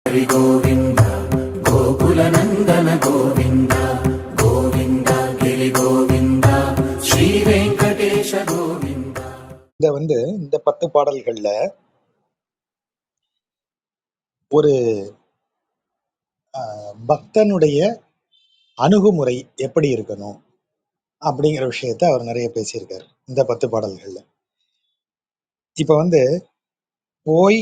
ஹரி கோவிந்த கோகுல நந்தன கோவிந்த கோவிந்த கிரி கோவிந்த ஸ்ரீ வெங்கடேஷ கோவிந்த. இந்த 10 பாடல்கள்ல ஒரு பக்தனுடைய அணுகுமுறை எப்படி இருக்கணும் அப்படிங்கிற விஷயத்த அவர் நிறைய பேசியிருக்காரு இந்த 10 பாடல்கள்ல. இப்ப போய்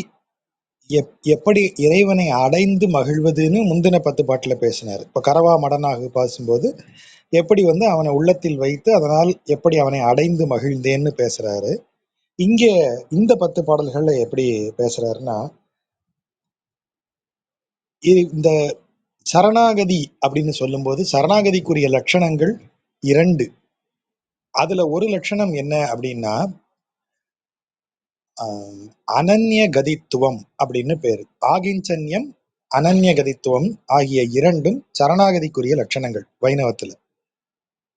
எப்படி இறைவனை அடைந்து மகிழ்வதுன்னு முந்தின 10 பாட்டுல பேசினார். இப்ப கரவா மடனாக பேசும்போது எப்படி அவனை உள்ளத்தில் வைத்து அதனால் எப்படி அவனை அடைந்து மகிழ்ந்தேன்னு பேசுறாரு. இங்கே இந்த 10 பாடல்கள்ல எப்படி பேசுறாருன்னா, இந்த சரணாகதி அப்படின்னு சொல்லும்போது சரணாகதிக்குரிய லட்சணங்கள் 2. அதுல ஒரு லட்சணம் என்ன அப்படின்னா அனன்ய கதித்துவம் அப்படின்னு பேரு. ஆகிஞ்சன்யம், அனன்ய கதித்துவம் ஆகிய 2ம் சரணாகதிக்குரிய லட்சணங்கள் வைணவத்துல.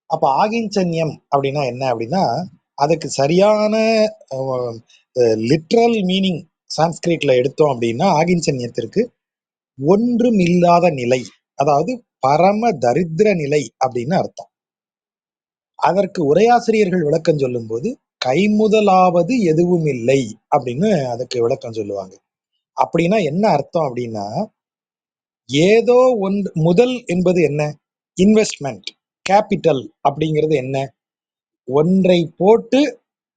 அப்ப ஆகிஞ்சன்யம் அப்படின்னா என்ன அப்படின்னா, அதுக்கு சரியான லிட்ரல் மீனிங் சான்ஸ்கிரிட்ல எடுத்தோம் அப்படின்னா ஆகிஞ்சன்யத்திற்கு ஒன்றும் இல்லாத நிலை, அதாவது பரம தரித்திர நிலை அப்படின்னு அர்த்தம். அதற்கு உரையாசிரியர்கள் விளக்கம் சொல்லும் போது கைமுதலாவது எதுவும் இல்லை அப்படின்னு அதுக்கு விளக்கம் சொல்லுவாங்க. அப்படின்னா என்ன அர்த்தம் அப்படின்னா, ஏதோ ஒன்று முதல் என்பது என்ன? இன்வெஸ்ட்மெண்ட் கேபிட்டல் அப்படிங்கிறது என்ன? ஒன்றை போட்டு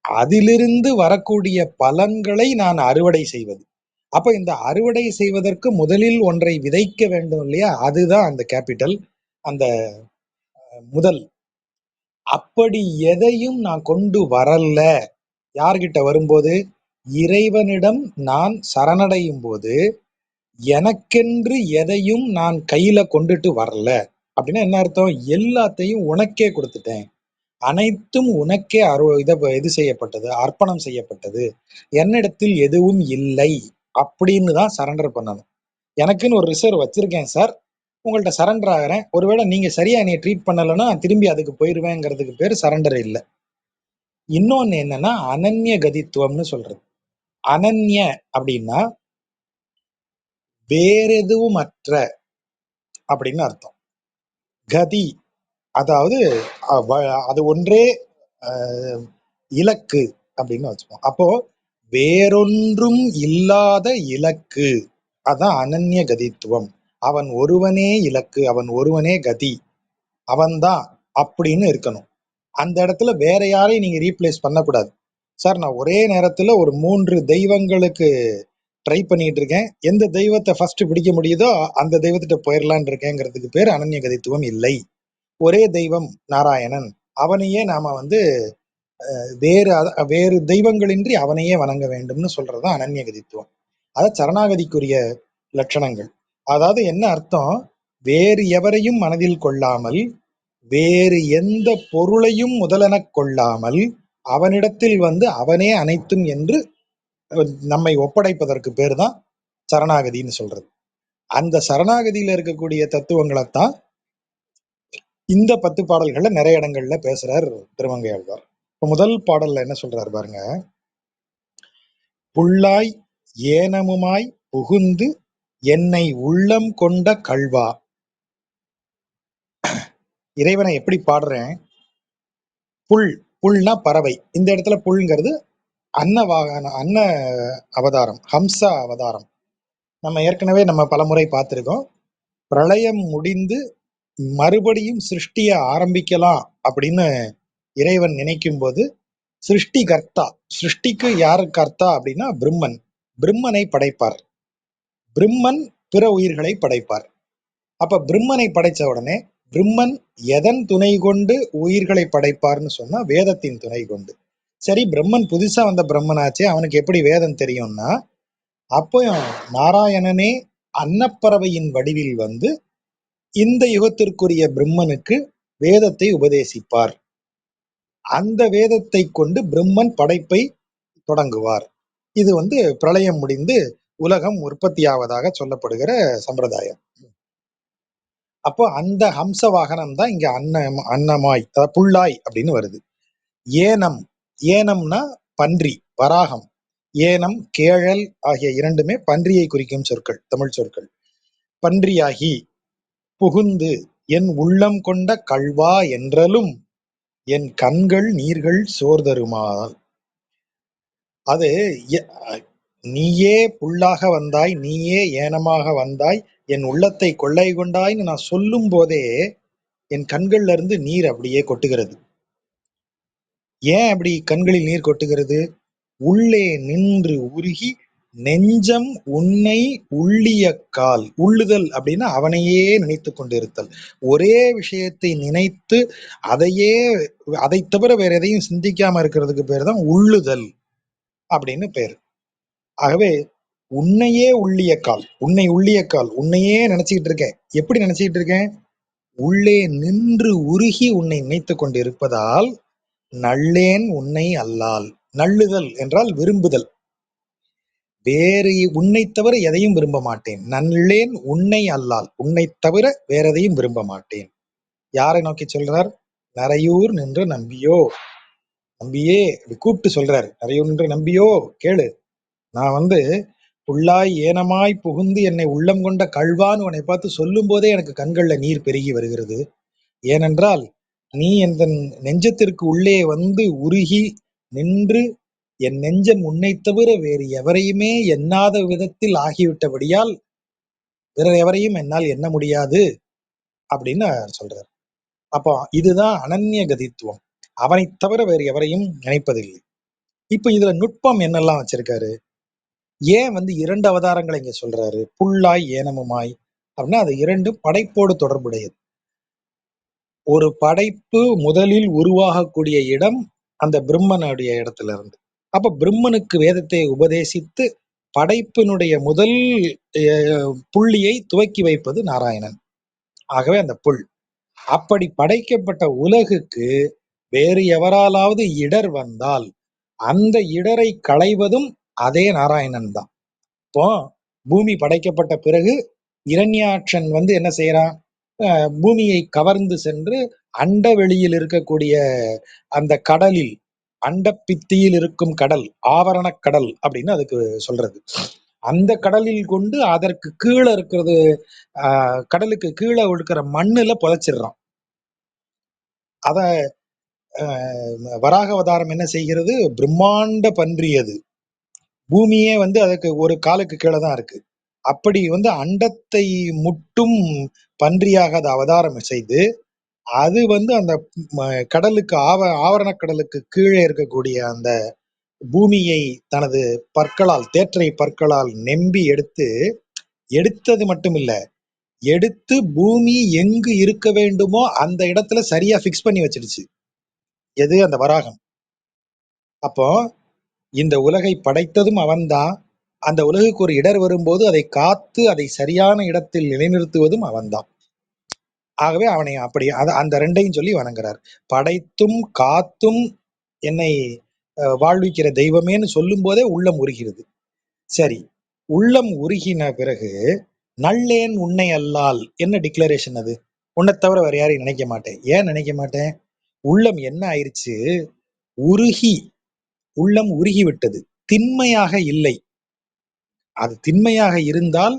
அதிலிருந்து வரக்கூடிய பலன்களை நான் அறுவடை செய்வது. அப்ப இந்த அறுவடை செய்வதற்கு முதலில் ஒன்றை விதைக்க வேண்டும் இல்லையா? அதுதான் அந்த கேபிட்டல், அந்த முதல். அப்படி எதையும் நான் கொண்டு வரல. யார்கிட்ட வரும்போது? இறைவனிடம் நான் சரணடையும் போது எனக்கென்று எதையும் நான் கையில கொண்டுட்டு வரல. அப்படின்னா என்ன அர்த்தம்? எல்லாத்தையும் உனக்கே கொடுத்துட்டேன், அனைத்தும் உனக்கே இது செய்யப்பட்டது, அர்ப்பணம் செய்யப்பட்டது, என்னிடத்தில் எதுவும் இல்லை அப்படின்னு தான் சரண்டர் பண்ணணும். எனக்குன்னு ஒரு ரிசர்வ் வச்சிருக்கேன் சார், உங்கள்கிட்ட சரண்டர் ஆகிறேன், ஒருவேளை நீங்க சரியா என்னை ட்ரீட் பண்ணலைன்னா திரும்பி அதுக்கு போயிருவேங்கிறதுக்கு பேர் சரண்டர் இல்லை. இன்னொன்னு என்னன்னா அனன்ய கதித்துவம்னு சொல்றது. அனன்ய அப்படின்னா வேற எதுவும் அற்ற அப்படின்னு அர்த்தம். கதி அதாவது அது ஒன்றே இலக்கு அப்படின்னு வச்சுப்போம். அப்போ வேறொன்றும் இல்லாத இலக்கு, அதான் அனன்ய கதித்துவம். அவன் ஒருவனே இலக்கு, அவன் ஒருவனே கதி, அவன்தான் அப்படின்னு இருக்கணும். அந்த இடத்துல வேற யாரையும் நீங்க ரீப்ளேஸ் பண்ணக்கூடாது. சார் நான் ஒரே நேரத்துல ஒரு 3 தெய்வங்களுக்கு ட்ரை பண்ணிட்டு இருக்கேன், எந்த தெய்வத்தை ஃபர்ஸ்ட் பிடிக்க முடியுதோ அந்த தெய்வத்திட்ட போயிடலான் இருக்கேங்கிறதுக்கு பேர் அனன்ய கதித்துவம் இல்லை. ஒரே தெய்வம் நாராயணன், அவனையே நாம வேறு தெய்வங்களின்றி அவனையே வணங்க வேண்டும்னு சொல்றதுதான் அனன்ய கதித்துவம். அத சரணாகதிக்குரிய லட்சணங்கள். அதாவது என்ன அர்த்தம்? வேறு எவரையும் மனதில் கொள்ளாமல், வேறு எந்த பொருளையும் முதலெனக் கொள்ளாமல், அவனிடத்தில் அவனே அனைத்தும் என்று நம்மை ஒப்படைப்பதற்கு பேர் தான் சரணாகதின்னு சொல்றது. அந்த சரணாகதியில இருக்கக்கூடிய தத்துவங்களைத்தான் இந்த 10 பாடல்கள்ல நிறைய இடங்கள்ல பேசுறார் திருமங்கை ஆழ்வார். இப்ப முதல் பாடல்ல என்ன சொல்றாரு பாருங்க. புல்லாய் ஏனமுமாய் புகுந்து என்னை உள்ளம் கொண்ட கள்வா. இறைவனை எப்படி பாடுறேன்? புல்னா பறவை. இந்த இடத்துல புல்ங்கிறது அன்ன அவதாரம், ஹம்ச அவதாரம். நம்ம ஏற்கனவே பலமுறை பார்த்திருக்கோம். பிரளயம் முடிந்து மறுபடியும் சிருஷ்டிய ஆரம்பிக்கலாம் அப்படின்னு இறைவன் நினைக்கும் போது சிருஷ்டி கர்த்தா, சிருஷ்டிக்கு யாரு கர்த்தா அப்படின்னா பிரம்மன். பிரம்மனை படைப்பார், பிரம்மன் பிற உயிர்களை படைப்பார். அப்ப பிரம்மனை படைச்ச உடனே பிரம்மன் எதன் துணை கொண்டு உயிர்களை படைப்பார்னு சொன்னா வேதத்தின் துணை கொண்டு. சரி, பிரம்மன் புதுசா வந்த பிரம்மனாச்சே, அவனுக்கு எப்படி வேதம் தெரியும்னா, அப்போ நாராயணனே அன்னப்பறவையின் வடிவில் இந்த யுகத்திற்குரிய பிரம்மனுக்கு வேதத்தை உபதேசிப்பார். அந்த வேதத்தை கொண்டு பிரம்மன் படைப்பை தொடங்குவார். இது பிரளயம் முடிந்து உலகம் உற்பத்தியாவதாக சொல்லப்படுகிற சம்பிரதாயம். அப்போ அந்த ஹம்ச வாகனம் தான் இங்க அன்னமாய், புல்லாய் அப்படின்னு வருது. ஏனம், ஏனம்னா பன்றி, வராகம். ஏனம், கேழல் ஆகிய 2மே பன்றியை குறிக்கும் சொற்கள், தமிழ் சொற்கள். பன்றியாகி புகுந்து என் உள்ளம் கொண்ட கள்வா என்றலும் என் கண்கள் நீர்கள் சோர்தருமால். அது நீயே புல்லாக வந்தாய், நீயே ஏனமாக வந்தாய், என் உள்ளத்தை கொள்ளை கொண்டாய்ன்னு நான் சொல்லும் போதே என் கண்கள்ல இருந்து நீர் அப்படியே கொட்டுகிறது. ஏன் அப்படி கண்களில் நீர் கொட்டுகிறது? உள்ளே நின்று உருகி நெஞ்சம் உன்னை உள்ளிய கால். உள்ளுதல் அப்படின்னா அவனையே நினைத்து கொண்டிருத்தல். ஒரே விஷயத்தை நினைத்து அதையே, அதை தவிர வேற எதையும் சிந்திக்காம இருக்கிறதுக்கு பேர் தான் உள்ளுதல் அப்படின்னு பேர். ஆகவே உன்னையே உள்ளிய கால், உன்னை உள்ளிய கால், உன்னையே நினைச்சுக்கிட்டு இருக்கேன். எப்படி நினைச்சுக்கிட்டு இருக்கேன்? உள்ளே நின்று உருகி உன்னை நினைத்து கொண்டு இருப்பதால் நல்லேன் உன்னை அல்லால். நல்லுதல் என்றால் விரும்புதல். வேறு உன்னை தவிர எதையும் விரும்ப மாட்டேன். நல்லேன் உன்னை அல்லால், உன்னை தவிர வேற எதையும் விரும்ப மாட்டேன். யாரை நோக்கி சொல்றார்? நரையூர் நின்று நம்பியோ, நம்பியே கூப்பிட்டு சொல்றாரு. நரையூர் நின்று நம்பியோ கேளு, நான் புல்லாய் ஏனமாய் புகுந்து என்னை உள்ளம் கொண்ட கள்வான்னு உன்னை பார்த்து சொல்லும் போதே எனக்கு கண்கள்ல நீர் பெருகி வருகிறது. ஏனென்றால் நீ என் நெஞ்சத்திற்கு உள்ளே உருகி நின்று என் நெஞ்சம் உன்னை தவிர வேறு எவரையுமே எண்ணாத விதத்தில் ஆகிவிட்டபடியால் வேற எவரையும் என்னால் எண்ண முடியாது அப்படின்னு சொல்றார். அப்போ இதுதான் அனன்ய கதித்துவம். அவனை தவிர வேறு எவரையும் நினைப்பதில்லை. இப்ப இதுல நுட்பம் என்னெல்லாம் வச்சிருக்காரு? ஏன் 2 அவதாரங்களை இங்க சொல்றாரு? புல்லாய் ஏனமுமாய் அப்படின்னா அது 2 படைப்போடு தொடர்புடையது. ஒரு படைப்பு முதலில் உருவாகக்கூடிய இடம் அந்த பிரம்மனுடைய இடத்துல இருந்து. அப்ப பிரம்மனுக்கு வேதத்தை உபதேசித்து படைப்பினுடைய முதல் புள்ளியை துவக்கி வைப்பது நாராயணன். ஆகவே அந்த புல். அப்படி படைக்கப்பட்ட உலகுக்கு வேறு எவராலாவது இடர் வந்தால் அந்த இடரை களைவதும் அதே நாராயணன் தான். இப்போ பூமி படைக்கப்பட்ட பிறகு இரண்யாட்சன் என்ன செய்யறான்? பூமியை கவர்ந்து சென்று அண்ட வெளியில் இருக்கக்கூடிய அந்த கடலில், அண்ட பித்தியில் இருக்கும் கடல், ஆவரண கடல் அப்படின்னு அதுக்கு சொல்றது. அந்த கடலில் கொண்டு அதற்கு கீழே இருக்கிறது, கடலுக்கு கீழே இருக்கிற மண்ணுல புதைச்சிடுறான். அத வராக அவதாரம் என்ன செய்கிறது? பிரம்மாண்ட பன்றி அது. பூமியே அதுக்கு ஒரு காலுக்கு கீழே தான் இருக்கு. அப்படி அண்டத்தை முட்டும் பன்றியாக அது அவதாரம் செய்து அது அந்த கடலுக்கு ஆவரண கடலுக்கு கீழே இருக்கக்கூடிய அந்த பூமியை தனது பற்களால், தேற்றை பற்களால் நெம்பி எடுத்தது மட்டும் இல்ல, எடுத்து பூமி எங்கு இருக்க வேண்டுமோ அந்த இடத்துல சரியா பிக்ஸ் பண்ணி வச்சிருச்சு. எது? அந்த வராகம். அப்போ இந்த உலகை படைத்ததும் அவன்தான். அந்த உலகுக்கு ஒரு இடர் வரும்போது அதை காத்து அதை சரியான இடத்தில் நிலைநிறுத்துவதும் அவன்தான். ஆகவே அவனை அப்படி அந்த 2ஐயும் சொல்லி வணங்குறார். படைத்தும் காத்தும் என்னை வாழ்விக்கிற தெய்வமேன்னு சொல்லும் போதே உள்ளம் உருகிறது. சரி, உள்ளம் உருகின பிறகு நல்லேன் உன்னை அல்லால் என்ன டிக்ளரேஷன்? அது உன்னை தவிர வேற யாரையும் நினைக்க மாட்டேன். ஏன் நினைக்க மாட்டேன்? உள்ளம் என்ன ஆயிடுச்சு? உருகி, உள்ளம் உருகி விட்டது. திண்மையாக இல்லை. அது திண்மையாக இருந்தால்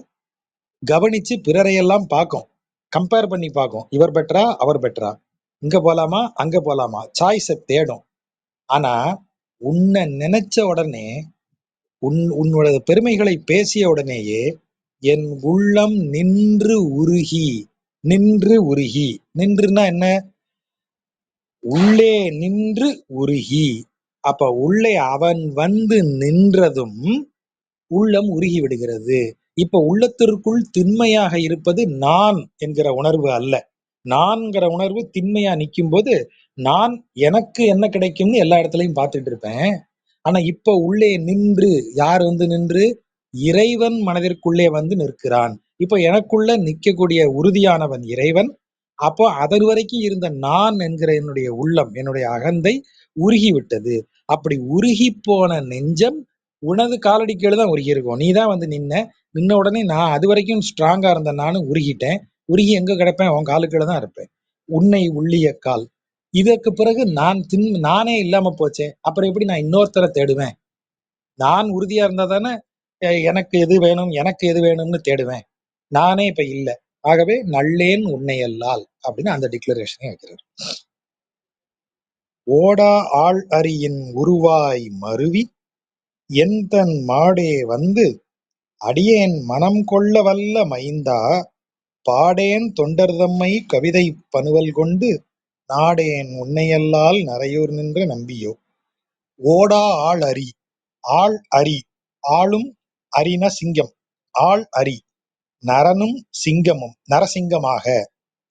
கவனிச்சு பிறரையெல்லாம் பார்க்கும், கம்பேர் பண்ணி பார்க்கும். இவர் பெற்றா அவர் பெற்றா, இங்க போலாமா அங்க போலாமா, சாய்ஸை தேடும். ஆனா உன்னை நினைச்ச உடனே, உன்னோட பெருமைகளை பேசிய உடனேயே என் உள்ளம் நின்று உருகி. நின்று உருகி, நின்றுனா என்ன? உள்ளே நின்று உருகி. அப்ப உள்ளே அவன் நின்றதும் உள்ளம் உருகி விடுகிறது. இப்ப உள்ளத்திற்குள் திண்மையாக இருப்பது நான் என்கிற உணர்வு அல்ல. நான்கிற உணர்வு திண்மையா நிற்கும் போது நான் எனக்கு என்ன கிடைக்கும்னு எல்லா இடத்துலையும் பார்த்துட்டு இருப்பேன். ஆனா இப்ப உள்ளே நின்று, யார் நின்று? இறைவன் மனதிற்குள்ளே நிற்கிறான். இப்ப எனக்குள்ள நிற்கக்கூடிய உறுதியானவன் இறைவன். அப்போ அது வரைக்கும் இருந்த நான் என்கிற என்னுடைய உள்ளம், என்னுடைய அகந்தை உருகி விட்டது. அப்படி உருகி போன நெஞ்சம் உனது காலடி கீழே தான் உருகி இருக்கும். நீ தான் நின்ன உடனே நான் அது வரைக்கும் ஸ்ட்ராங்கா இருந்த நானும் உருகிட்டேன். உருகி எங்க கிடப்பேன்? உன் காலு கீழே தான் இருப்பேன். உன்னை உள்ளிய கால். இதற்கு பிறகு நானே இல்லாம போச்சே, அப்புறம் எப்படி நான் இன்னொருத்தரை தேடுவேன்? நான் உறுதியா இருந்தா தானே எனக்கு எது வேணும், எனக்கு எது வேணும்னு தேடுவேன். நானே இப்ப இல்ல, ஆகவே நள்ளேன் உன்னை அல்லால் அப்படின்னு அந்த டிக்ளரேஷனை வைக்கிறார். ஓடா ஆள் அரியின் உருவாய் மருவி என்தன் மாடே வந்து அடியேன் மனம் கொள்ள வல்ல மைந்தா பாடேன் தொண்டர்தம்மை கவிதை பனுவல் கொண்டு நாடேன் உன்னையல்லால் நரையூர் நின்ற நம்பியோ. ஓடா ஆள் அரி, ஆள் அரி, ஆளும் அரின சிங்கம், ஆள் அரி நரனும் சிங்கமும் நரசிங்கமாக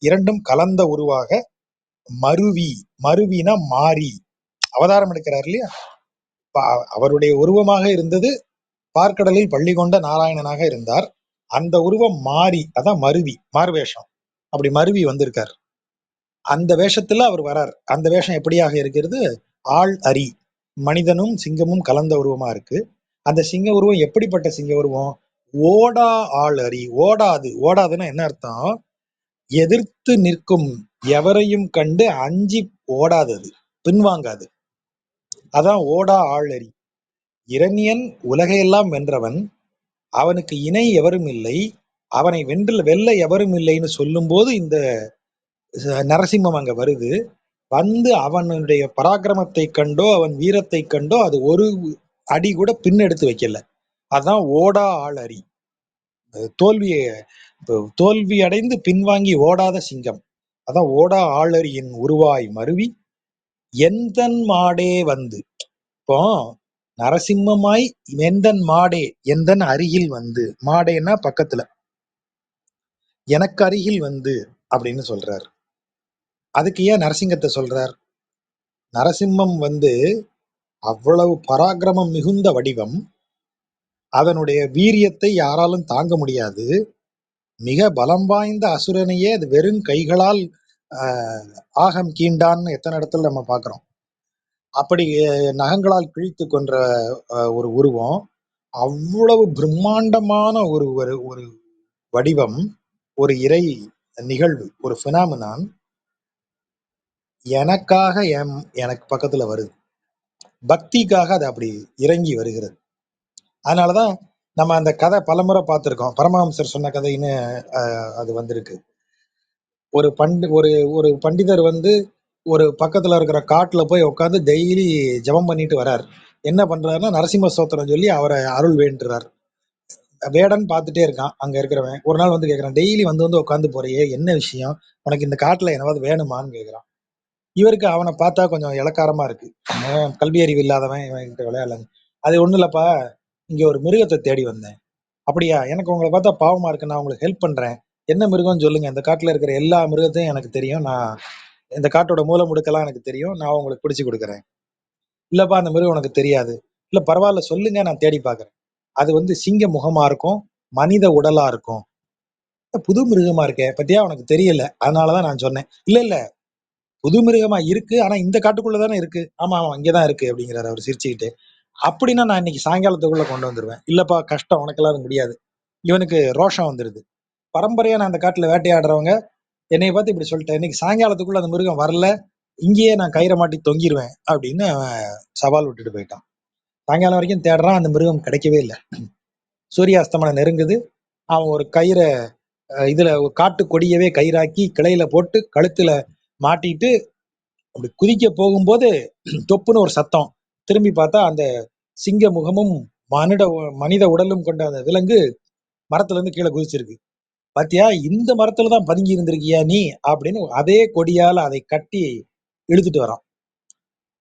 இரண்டும் கலந்த உருவாக மருவி, மருவின மாறி அவதாரம் எடுக்கிறார் இல்லையா, அவருடைய உருவமாக இருந்தது பார்க்கடலில் பள்ளி கொண்ட நாராயணனாக இருந்தார். அந்த உருவம் மாறி, அதான் மருவி, மார்வேஷம், அப்படி மருவி வந்திருக்கார். அந்த வேஷத்துல அவர் வரார். அந்த வேஷம் எப்படியாக இருக்கிறது? ஆள் அரி, மனிதனும் சிங்கமும் கலந்த உருவமா இருக்கு. அந்த சிங்க உருவம் எப்படிப்பட்ட சிங்க உருவம்? ஓடா ஆள் அரி, ஓடாது, ஓடாதுன்னா என்ன அர்த்தம்? எதிர்த்து நிற்கும் எவரையும் கண்டு அஞ்சி ஓடாதது, பின்வாங்காது. அதான் ஓடா ஆள் அரி. இரணியன் உலகையெல்லாம் வென்றவன், அவனுக்கு இணை எவரும் இல்லை, அவனை வெல்ல எவரும் இல்லைன்னு சொல்லும் போது இந்த நரசிம்மம் அங்க வருது. வந்து அவனுடைய பராக்கிரமத்தை கண்டோ அவன் வீரத்தை கண்டோ அது ஒரு அடி கூட பின்னெடுத்து வைக்கல. அதான் ஓடா ஆள் அரி. தோல்வியை தோல்வி அடைந்து பின்வாங்கி ஓடாத சிங்கம். அதான் ஓடா ஆளரியின் உருவாய் மருவி எந்தன் மாடே வந்து. இப்போ நரசிம்மமாய் எந்தன் மாடே, எந்தன் அருகில் வந்து, மாடேன்னா பக்கத்துல, எனக்கு அருகில் வந்து அப்படின்னு சொல்றார். அதுக்கு ஏன் நரசிங்கத்தை சொல்றார்? நரசிம்மம் வந்து அவ்வளவு பராக்கிரமம் மிகுந்த வடிவம், அதனுடைய வீரியத்தை யாராலும் தாங்க முடியாது. மிக பலம் வாய்ந்த அசுரனையே அது வெறும் கைகளால் ஆகம் கீண்டான்னு எத்தனை இடத்துல நம்ம பார்க்கிறோம். அப்படி நகங்களால் கிழித்து கொன்ற ஒரு உருவம், அவ்வளவு பிரம்மாண்டமான ஒரு ஒரு ஒரு வடிவம், ஒரு இறை நிகழ்வு, ஒரு பினாமினான் எனக்காக எனக்கு பக்கத்துல வருது. பக்திக்காக அது அப்படி இறங்கி வருகிறது. அதனாலதான் நம்ம அந்த கதை பலமுறை பார்த்திருக்கோம். பரமஹம்சர் சொன்ன கதைன்னு அது வந்திருக்கு. ஒரு பண்டிதர் வந்து ஒரு பக்கத்துல இருக்கிற காட்டுல போய் உட்காந்து டெய்லி ஜபம் பண்ணிட்டு வர்றார். என்ன பண்றாருன்னா நரசிம்ம ஸ்தோத்திரம் சொல்லி அவரை அருள் வேண்டுறார். வேடன் பார்த்துட்டே இருக்கான் அங்க இருக்கிறவன். ஒரு நாள் வந்து கேட்கறான், டெய்லி வந்து வந்து உட்காந்து போறியே, என்ன விஷயம், உனக்கு இந்த காட்டுல என்னவாது வேணுமான்னு கேட்கறான். இவருக்கு அவனை பார்த்தா கொஞ்சம் இளக்காரமா இருக்கு. கல்வி அறிவு இல்லாதவன், இவன் விளையாடலங்க. அது ஒண்ணும் இல்லப்பா, இங்க ஒரு மிருகத்தை தேடி வந்தேன். அப்படியா, எனக்கு உங்களை பார்த்தா பாவமா இருக்கு, நான் உங்களுக்கு ஹெல்ப் பண்றேன். என்ன மிருகம்னு சொல்லுங்க, இந்த காட்டுல இருக்கிற எல்லா மிருகத்தையும் எனக்கு தெரியும், நான் இந்த காட்டோட மூல முடுக்கெல்லாம் எனக்கு தெரியும், நான் உங்களுக்கு பிடிச்சு கொடுக்குறேன். இல்லப்பா அந்த மிருகம் உனக்கு தெரியாது. இல்ல பரவாயில்ல சொல்லுங்க, நான் தேடி பாக்குறேன். அது வந்து சிங்க முகமா இருக்கும், மனித உடலா இருக்கும். புது மிருகமா இருக்கே பத்தியா, உனக்கு தெரியல, அதனாலதான் நான் சொன்னேன். இல்ல இல்ல, புது மிருகமா இருக்கு, ஆனா இந்த காட்டுக்குள்ளதானே இருக்கு. ஆமா ஆமா இங்கதான் இருக்கு அப்படிங்கிறாரு அவர் சிரிச்சுக்கிட்டு. அப்படின்னா நான் இன்னைக்கு சாயங்காலத்துக்குள்ள கொண்டு வந்துருவேன். இல்லப்பா கஷ்டம், உனக்கெல்லாம் அது முடியாது. இவனுக்கு ரோஷம் வந்துருது. பரம்பரையா நான் அந்த காட்டுல வேட்டையாடுறவங்க என்னைய பார்த்து இப்படி சொல்லிட்டேன், இன்னைக்கு சாயங்காலத்துக்குள்ள அந்த மிருகம் வரல, இங்கேயே நான் கயிறை மாட்டி தொங்கிருவேன் அப்படின்னு அவன் சவால் விட்டுட்டு போயிட்டான். சாயங்காலம் வரைக்கும் தேடுறான், அந்த மிருகம் கிடைக்கவே இல்லை. சூரிய அஸ்தமனம் நெருங்குது. அவன் ஒரு கயிறை இதுல ஒரு காட்டு கொடியவே கயிறாக்கி கிளையில போட்டு கழுத்துல மாட்டிட்டு அப்படி குதிக்க போகும்போது தொப்புன்னு ஒரு சத்தம். திரும்பி பார்த்தா அந்த சிங்க முகமும் மனித மனித உடலும் கொண்ட அந்த விலங்கு மரத்துல இருந்து கீழே குதிச்சிருக்கு. பாத்தியா, இந்த மரத்துலதான் பதுங்கி இருந்திருக்கியா நீ அப்படின்னு அதே கொடியால அதை கட்டி இழுத்துட்டு வரான்.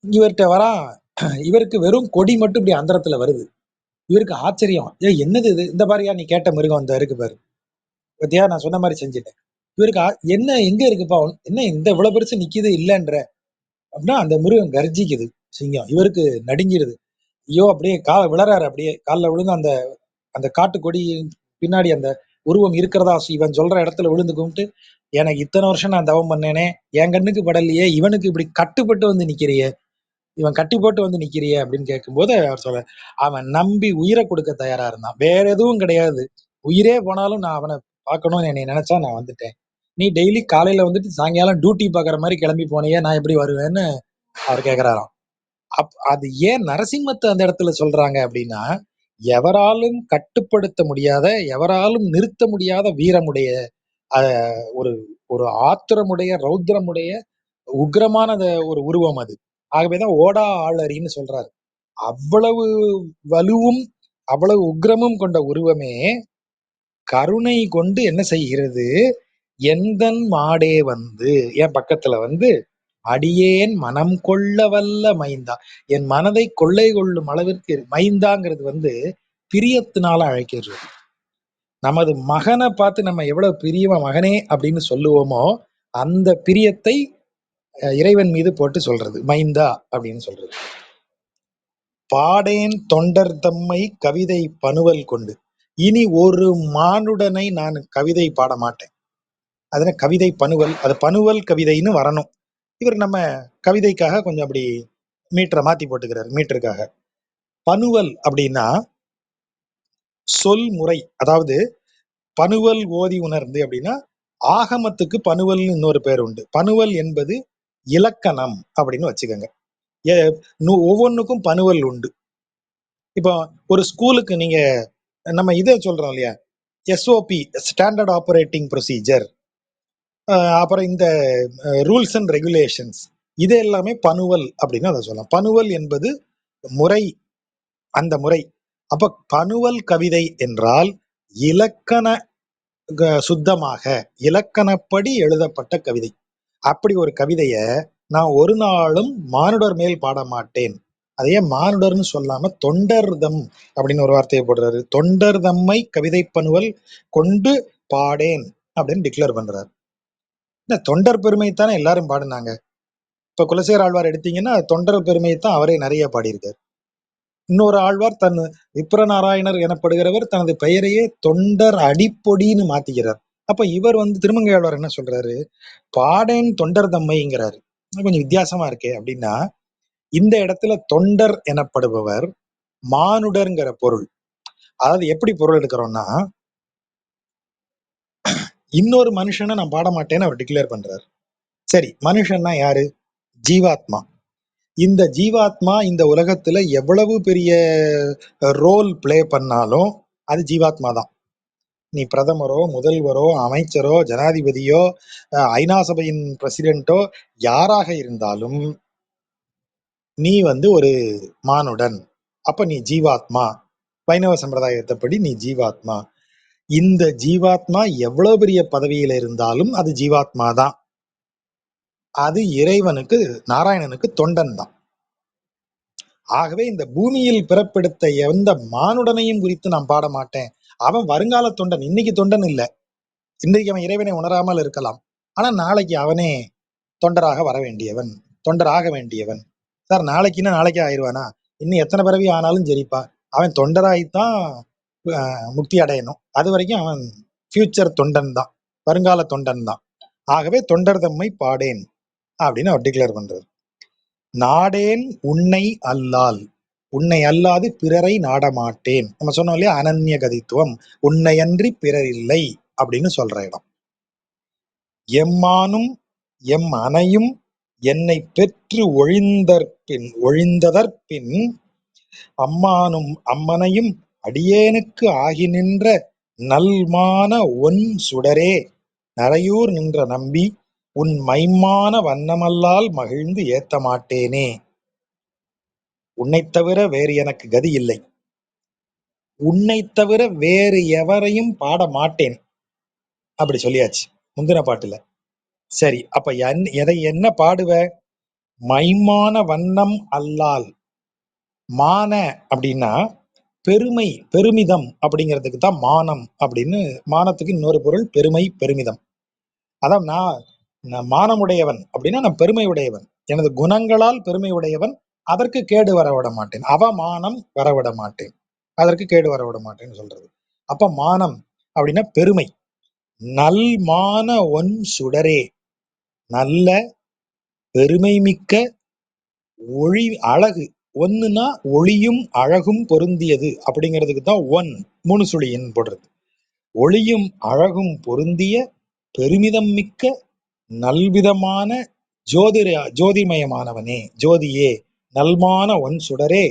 இவர்கிட்ட வரான். இவருக்கு வெறும் கொடி மட்டும் இப்படி அந்தரத்துல வருது. இவருக்கு ஆச்சரியம், என்னது இது, இந்த மாதிரியா நீ கேட்ட மிருகம் இந்த இருக்கு பாரு, பாத்தியா நான் சொன்ன மாதிரி செஞ்சுட்டேன். இவருக்கு என்ன எங்க இருக்குப்பா, என்ன இந்த இவ்வளவு பெருசு நிக்குது இல்லன்ற அப்படின்னா அந்த மிருகம் கர்ஜிக்குது. சிங்கம் இவருக்கு நடுங்கிருது. ஐயோ அப்படியே கால விழறாரு, அப்படியே காலில் விழுந்து அந்த அந்த காட்டுக்கொடி பின்னாடி அந்த உருவம் இருக்கிறதா இவன் சொல்ற இடத்துல விழுந்து கும்பிட்டு, எனக்கு இத்தனை வருஷம் நான் தவம் பண்ணேனே, என் கண்ணுக்கு படலையே, இவனுக்கு இப்படி கட்டுப்பட்டு வந்து நிக்கிறியே, இவன் கட்டி போட்டு வந்து நிக்கிறியே அப்படின்னு கேட்கும்போது அவர் சொல்ற, அவன் நம்பி உயிரை கொடுக்க தயாரா இருந்தான், வேற எதுவும் கிடையாது, உயிரே போனாலும் நான் அவனை பார்க்கணும்னு என்னை நினைச்சா நான் வந்துட்டேன். நீ டெய்லி காலையில வந்துட்டு சாயங்காலம் டியூட்டி பாக்குற மாதிரி கிளம்பி போனியே, நான் எப்படி வருவேன்னு அவர் கேக்குறாராம். அது ஏன் நரசிம்மத்தை அந்த இடத்துல சொல்றாங்க அப்படின்னா, எவராலும் கட்டுப்படுத்த முடியாத, எவராலும் நிறுத்த முடியாத வீரமுடைய, ஒரு ஒரு ஆத்திரமுடைய, ரௌத்ரமுடைய, உக்கிரமான ஒரு உருவம் அது. ஆகவேதான் ஓடா ஆளரின்னு சொல்றாரு. அவ்வளவு வலுவும் அவ்வளவு உக்கிரமும் கொண்ட உருவமே கருணை கொண்டு என்ன செய்கிறது, எந்தன் மாடே வந்து என் பக்கத்துல வந்து அடியேன் மனம் கொள்ள வல்ல மைந்தா, என் மனதை கொள்ளை கொள்ளும் அளவிற்கு மைந்தாங்கிறது வந்து பிரியத்தினால அழைக்கிறது. நமது மகனை பார்த்து நம்ம எவ்வளவு பிரியமா மகனே அப்படின்னு சொல்லுவோமோ அந்த பிரியத்தை இறைவன் மீது போட்டு சொல்றது மைந்தா அப்படின்னு சொல்றது. பாடேன் தொண்டர் தம்மை கவிதை பனுவல் கொண்டு, இனி ஒரு மானுடனை நான் கவிதை பாட மாட்டேன். அதன கவிதை பனுவல், அது பனுவல் கவிதைன்னு வரணும். இவர் நம்ம கவிதைக்காக கொஞ்சம் அப்படி மீட்டரை மாத்தி போட்டுக்கிறார் மீட்டருக்காக. பனுவல் அப்படின்னா சொல் முறை, அதாவது பனுவல் ஓதி உணர்ந்து அப்படின்னா ஆகமத்துக்கு பனுவல்னு இன்னொரு பேர் உண்டு. பனுவல் என்பது இலக்கணம் அப்படின்னு வச்சுக்கோங்க. ஒவ்வொன்றுக்கும் பனுவல் உண்டு. இப்போ ஒரு ஸ்கூலுக்கு நீங்க நம்ம இதை சொல்றோம் இல்லையா, எஸ்ஓபி ஸ்டாண்டர்ட் ஆப்பரேட்டிங் ப்ரொசீஜர், அப்புறம் இந்த ரூல்ஸ் அண்ட் ரெகுலேஷன்ஸ், இது எல்லாமே பனுவல் அப்படின்னு அதை சொல்லலாம். பனுவல் என்பது முறை, அந்த முறை. அப்ப பனுவல் கவிதை என்றால் இலக்கண சுத்தமாக இலக்கணப்படி எழுதப்பட்ட கவிதை. அப்படி ஒரு கவிதைய நான் ஒரு நாளும் மானுடர் மேல் பாட மாட்டேன். அதையே மானுடர்னு சொல்லாம தொண்டர்தம் அப்படின்னு ஒரு வார்த்தையை போடுறாரு. தொண்டர்தம்மை கவிதை பனுவல் கொண்டு பாடேன் அப்படின்னு டிக்ளேர் பண்றாரு. தொண்டர் பெருமைத்தானே எல்லாரும் பாடினாங்க. இப்ப குலசேகர ஆழ்வார் எடுத்தீங்கன்னா தொண்டர் பெருமையைத்தான் அவரே நிறைய பாடியிருக்கார். இன்னொரு ஆழ்வார் தன் விப்ரநாராயணர் எனப்படுகிறவர் தனது பெயரையே தொண்டர் அடிப்பொடின்னு மாத்திக்கிறார். அப்ப இவர் வந்து திருமங்கை ஆழ்வார் என்ன சொல்றாரு, பாடேன் தொண்டர் தம்மைங்கிறாரு. கொஞ்சம் வித்தியாசமா இருக்கே அப்படின்னா, இந்த இடத்துல தொண்டர் எனப்படுபவர் மானுடர்ங்கிற பொருள். அதாவது எப்படி பொருள் எடுக்கிறோம்னா, இன்னொரு மனுஷனை நான் பாட மாட்டேன்னு அவர் டிக்ளேர் பண்றாரு. சரி, மனுஷன்னா யாரு? ஜீவாத்மா. இந்த ஜீவாத்மா இந்த உலகத்துல எவ்வளவு பெரிய ரோல் பிளே பண்ணாலும் அது ஜீவாத்மா தான். நீ பிரதமரோ, முதல்வரோ, அமைச்சரோ, ஜனாதிபதியோ, ஐநா சபையின் பிரசிடென்ட்டோ யாராக இருந்தாலும் நீ வந்து ஒரு மானுடன். அப்ப நீ ஜீவாத்மா. வைணவ சம்பிரதாயத்தைப்படி நீ ஜீவாத்மா. இந்த ஜீவாத்மா எவ்வளவு பெரிய பதவியில இருந்தாலும் அது ஜீவாத்மா தான். அது இறைவனுக்கு, நாராயணனுக்கு தொண்டன் தான். ஆகவே இந்த பூமியில் பிறப்பெடுத்த எந்த மானுடனையும் குறித்து நான் பாட மாட்டேன். அவன் வருங்கால தொண்டன், இன்னைக்கு தொண்டன் இல்லை. இன்றைக்கு அவன் இறைவனை உணராமல் இருக்கலாம். ஆனா நாளைக்கு அவனே தொண்டராக வர வேண்டியவன், தொண்டராக வேண்டியவன். சார் நாளைக்குன்னா நாளைக்கே ஆயிடுவானா? இன்னும் எத்தனை பிறவி ஆனாலும் சரிப்பா, அவன் தொண்டராய்த்தான் முக்தி அடையணும். அது வரைக்கும் அவன் ஃபியூச்சர் தொண்டன் தான், வருங்கால தொண்டன் தான். ஆகவே தொண்டர் தம்மை பாடேன் அப்படின்னு அவர் டிக்ளேர் பண்றாரு. நாடேன் உன்னை அல்லால், உன்னை அல்லாது பிறரை நாடமாட்டேன். நம்ம சொன்னோம் இல்லையா, அனன்ய கதித்துவம், உன்னை அன்றி பிறர் இல்லை அப்படின்னு சொல்ற இடம். எம்மானும் எம் அனையும் என்னை பெற்று ஒழிந்ததற்பின் அம்மானும் அம்மனையும் அடியேனுக்கு ஆகி நின்ற நல்மான ஒன் சுடரே நரையூர் நின்ற நம்பி உன் மைமான வண்ணமல்லால் மகிழ்ந்து ஏத்த மாட்டேனே. உன்னை தவிர வேறு எனக்கு கதி இல்லை, உன்னை தவிர வேறு எவரையும் பாட மாட்டேன் அப்படி சொல்லியாச்சு முந்தின பாட்டுல. சரி, அப்ப எதை என்ன பாடுவ? மைமான வண்ணம் அல்லால். மான அப்படின்னா பெருமை, பெருமிதம் அப்படிங்கிறதுக்கு தான் மானம் அப்படின்னு. மானத்துக்கு இன்னொரு பொருள் பெருமை, பெருமிதம். அதான் நான் மானமுடையவன் அப்படின்னா நான் பெருமை உடையவன், எனது குணங்களால் பெருமை உடையவன், அதற்கு கேடு வரவிட மாட்டேன். அவமானம் வரவிட மாட்டேன், அதற்கு கேடு வரவிட மாட்டேன்னு சொல்றது. அப்ப மானம் அப்படின்னா பெருமை. நல்மான ஒன் சுடரே, நல்ல பெருமை மிக்க ஒளி அழகு. ஒண்ணுன்னா ஒளியும் அழகும் பொருந்தியது அப்படிங்கிறதுக்கு தான் ஒன் மூணு சுழியின் போடுறது. ஒளியும் அழகும் பொருந்திய பெருமிதம் மிக்க நல்விதமான ஜோதிமயமானவனே, ஜோதியே, நல்மான ஒன் சுடரே,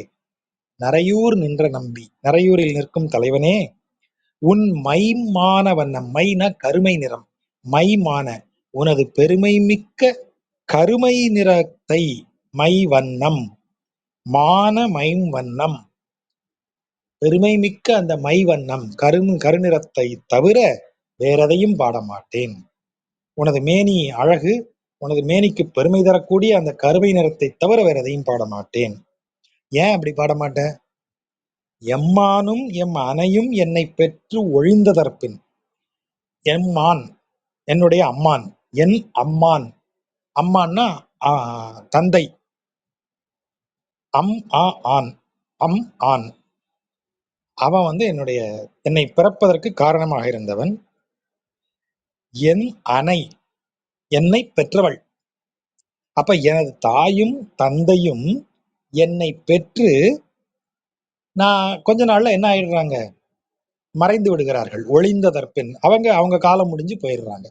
நரையூர் நின்ற நம்பி, நரையூரில் நிற்கும் தலைவனே, உன் மைமான வண்ணம், மைன கருமை நிறம், மைமான உனது பெருமை மிக்க கருமை நிறத்தை, மை வண்ணம், மான மைம் வண்ணம், பெருமை மிக்க அந்த மை வண்ணம் கருநிறத்தை தவிர வேறெதையும் பாட மாட்டேன். உனது மேனி அழகு, உனது மேனிக்கு பெருமை தரக்கூடிய அந்த கருமை நிறத்தை தவிர வேற எதையும் பாட மாட்டேன். ஏன் அப்படி பாட மாட்டேன்? எம்மானும் எம் அனையும் என்னை பெற்று ஒழிந்ததற்பின், எம்மான் என்னுடைய அம்மான், என் அம்மான், அம்மான்னா தந்தை, அம் ஆ ஆன், அம் ஆன், அவன் என்னை பிறப்பதற்கு காரணமாக இருந்தவன். என் அனை என்னை பெற்றவள். அப்ப எனது தாயும் தந்தையும் என்னை பெற்று நான் கொஞ்ச நாள்ல என்ன ஆயிடுறாங்க, மறைந்து விடுகிறார்கள். ஒளிந்ததற்பின் அவங்க காலம் முடிஞ்சு போயிடுறாங்க.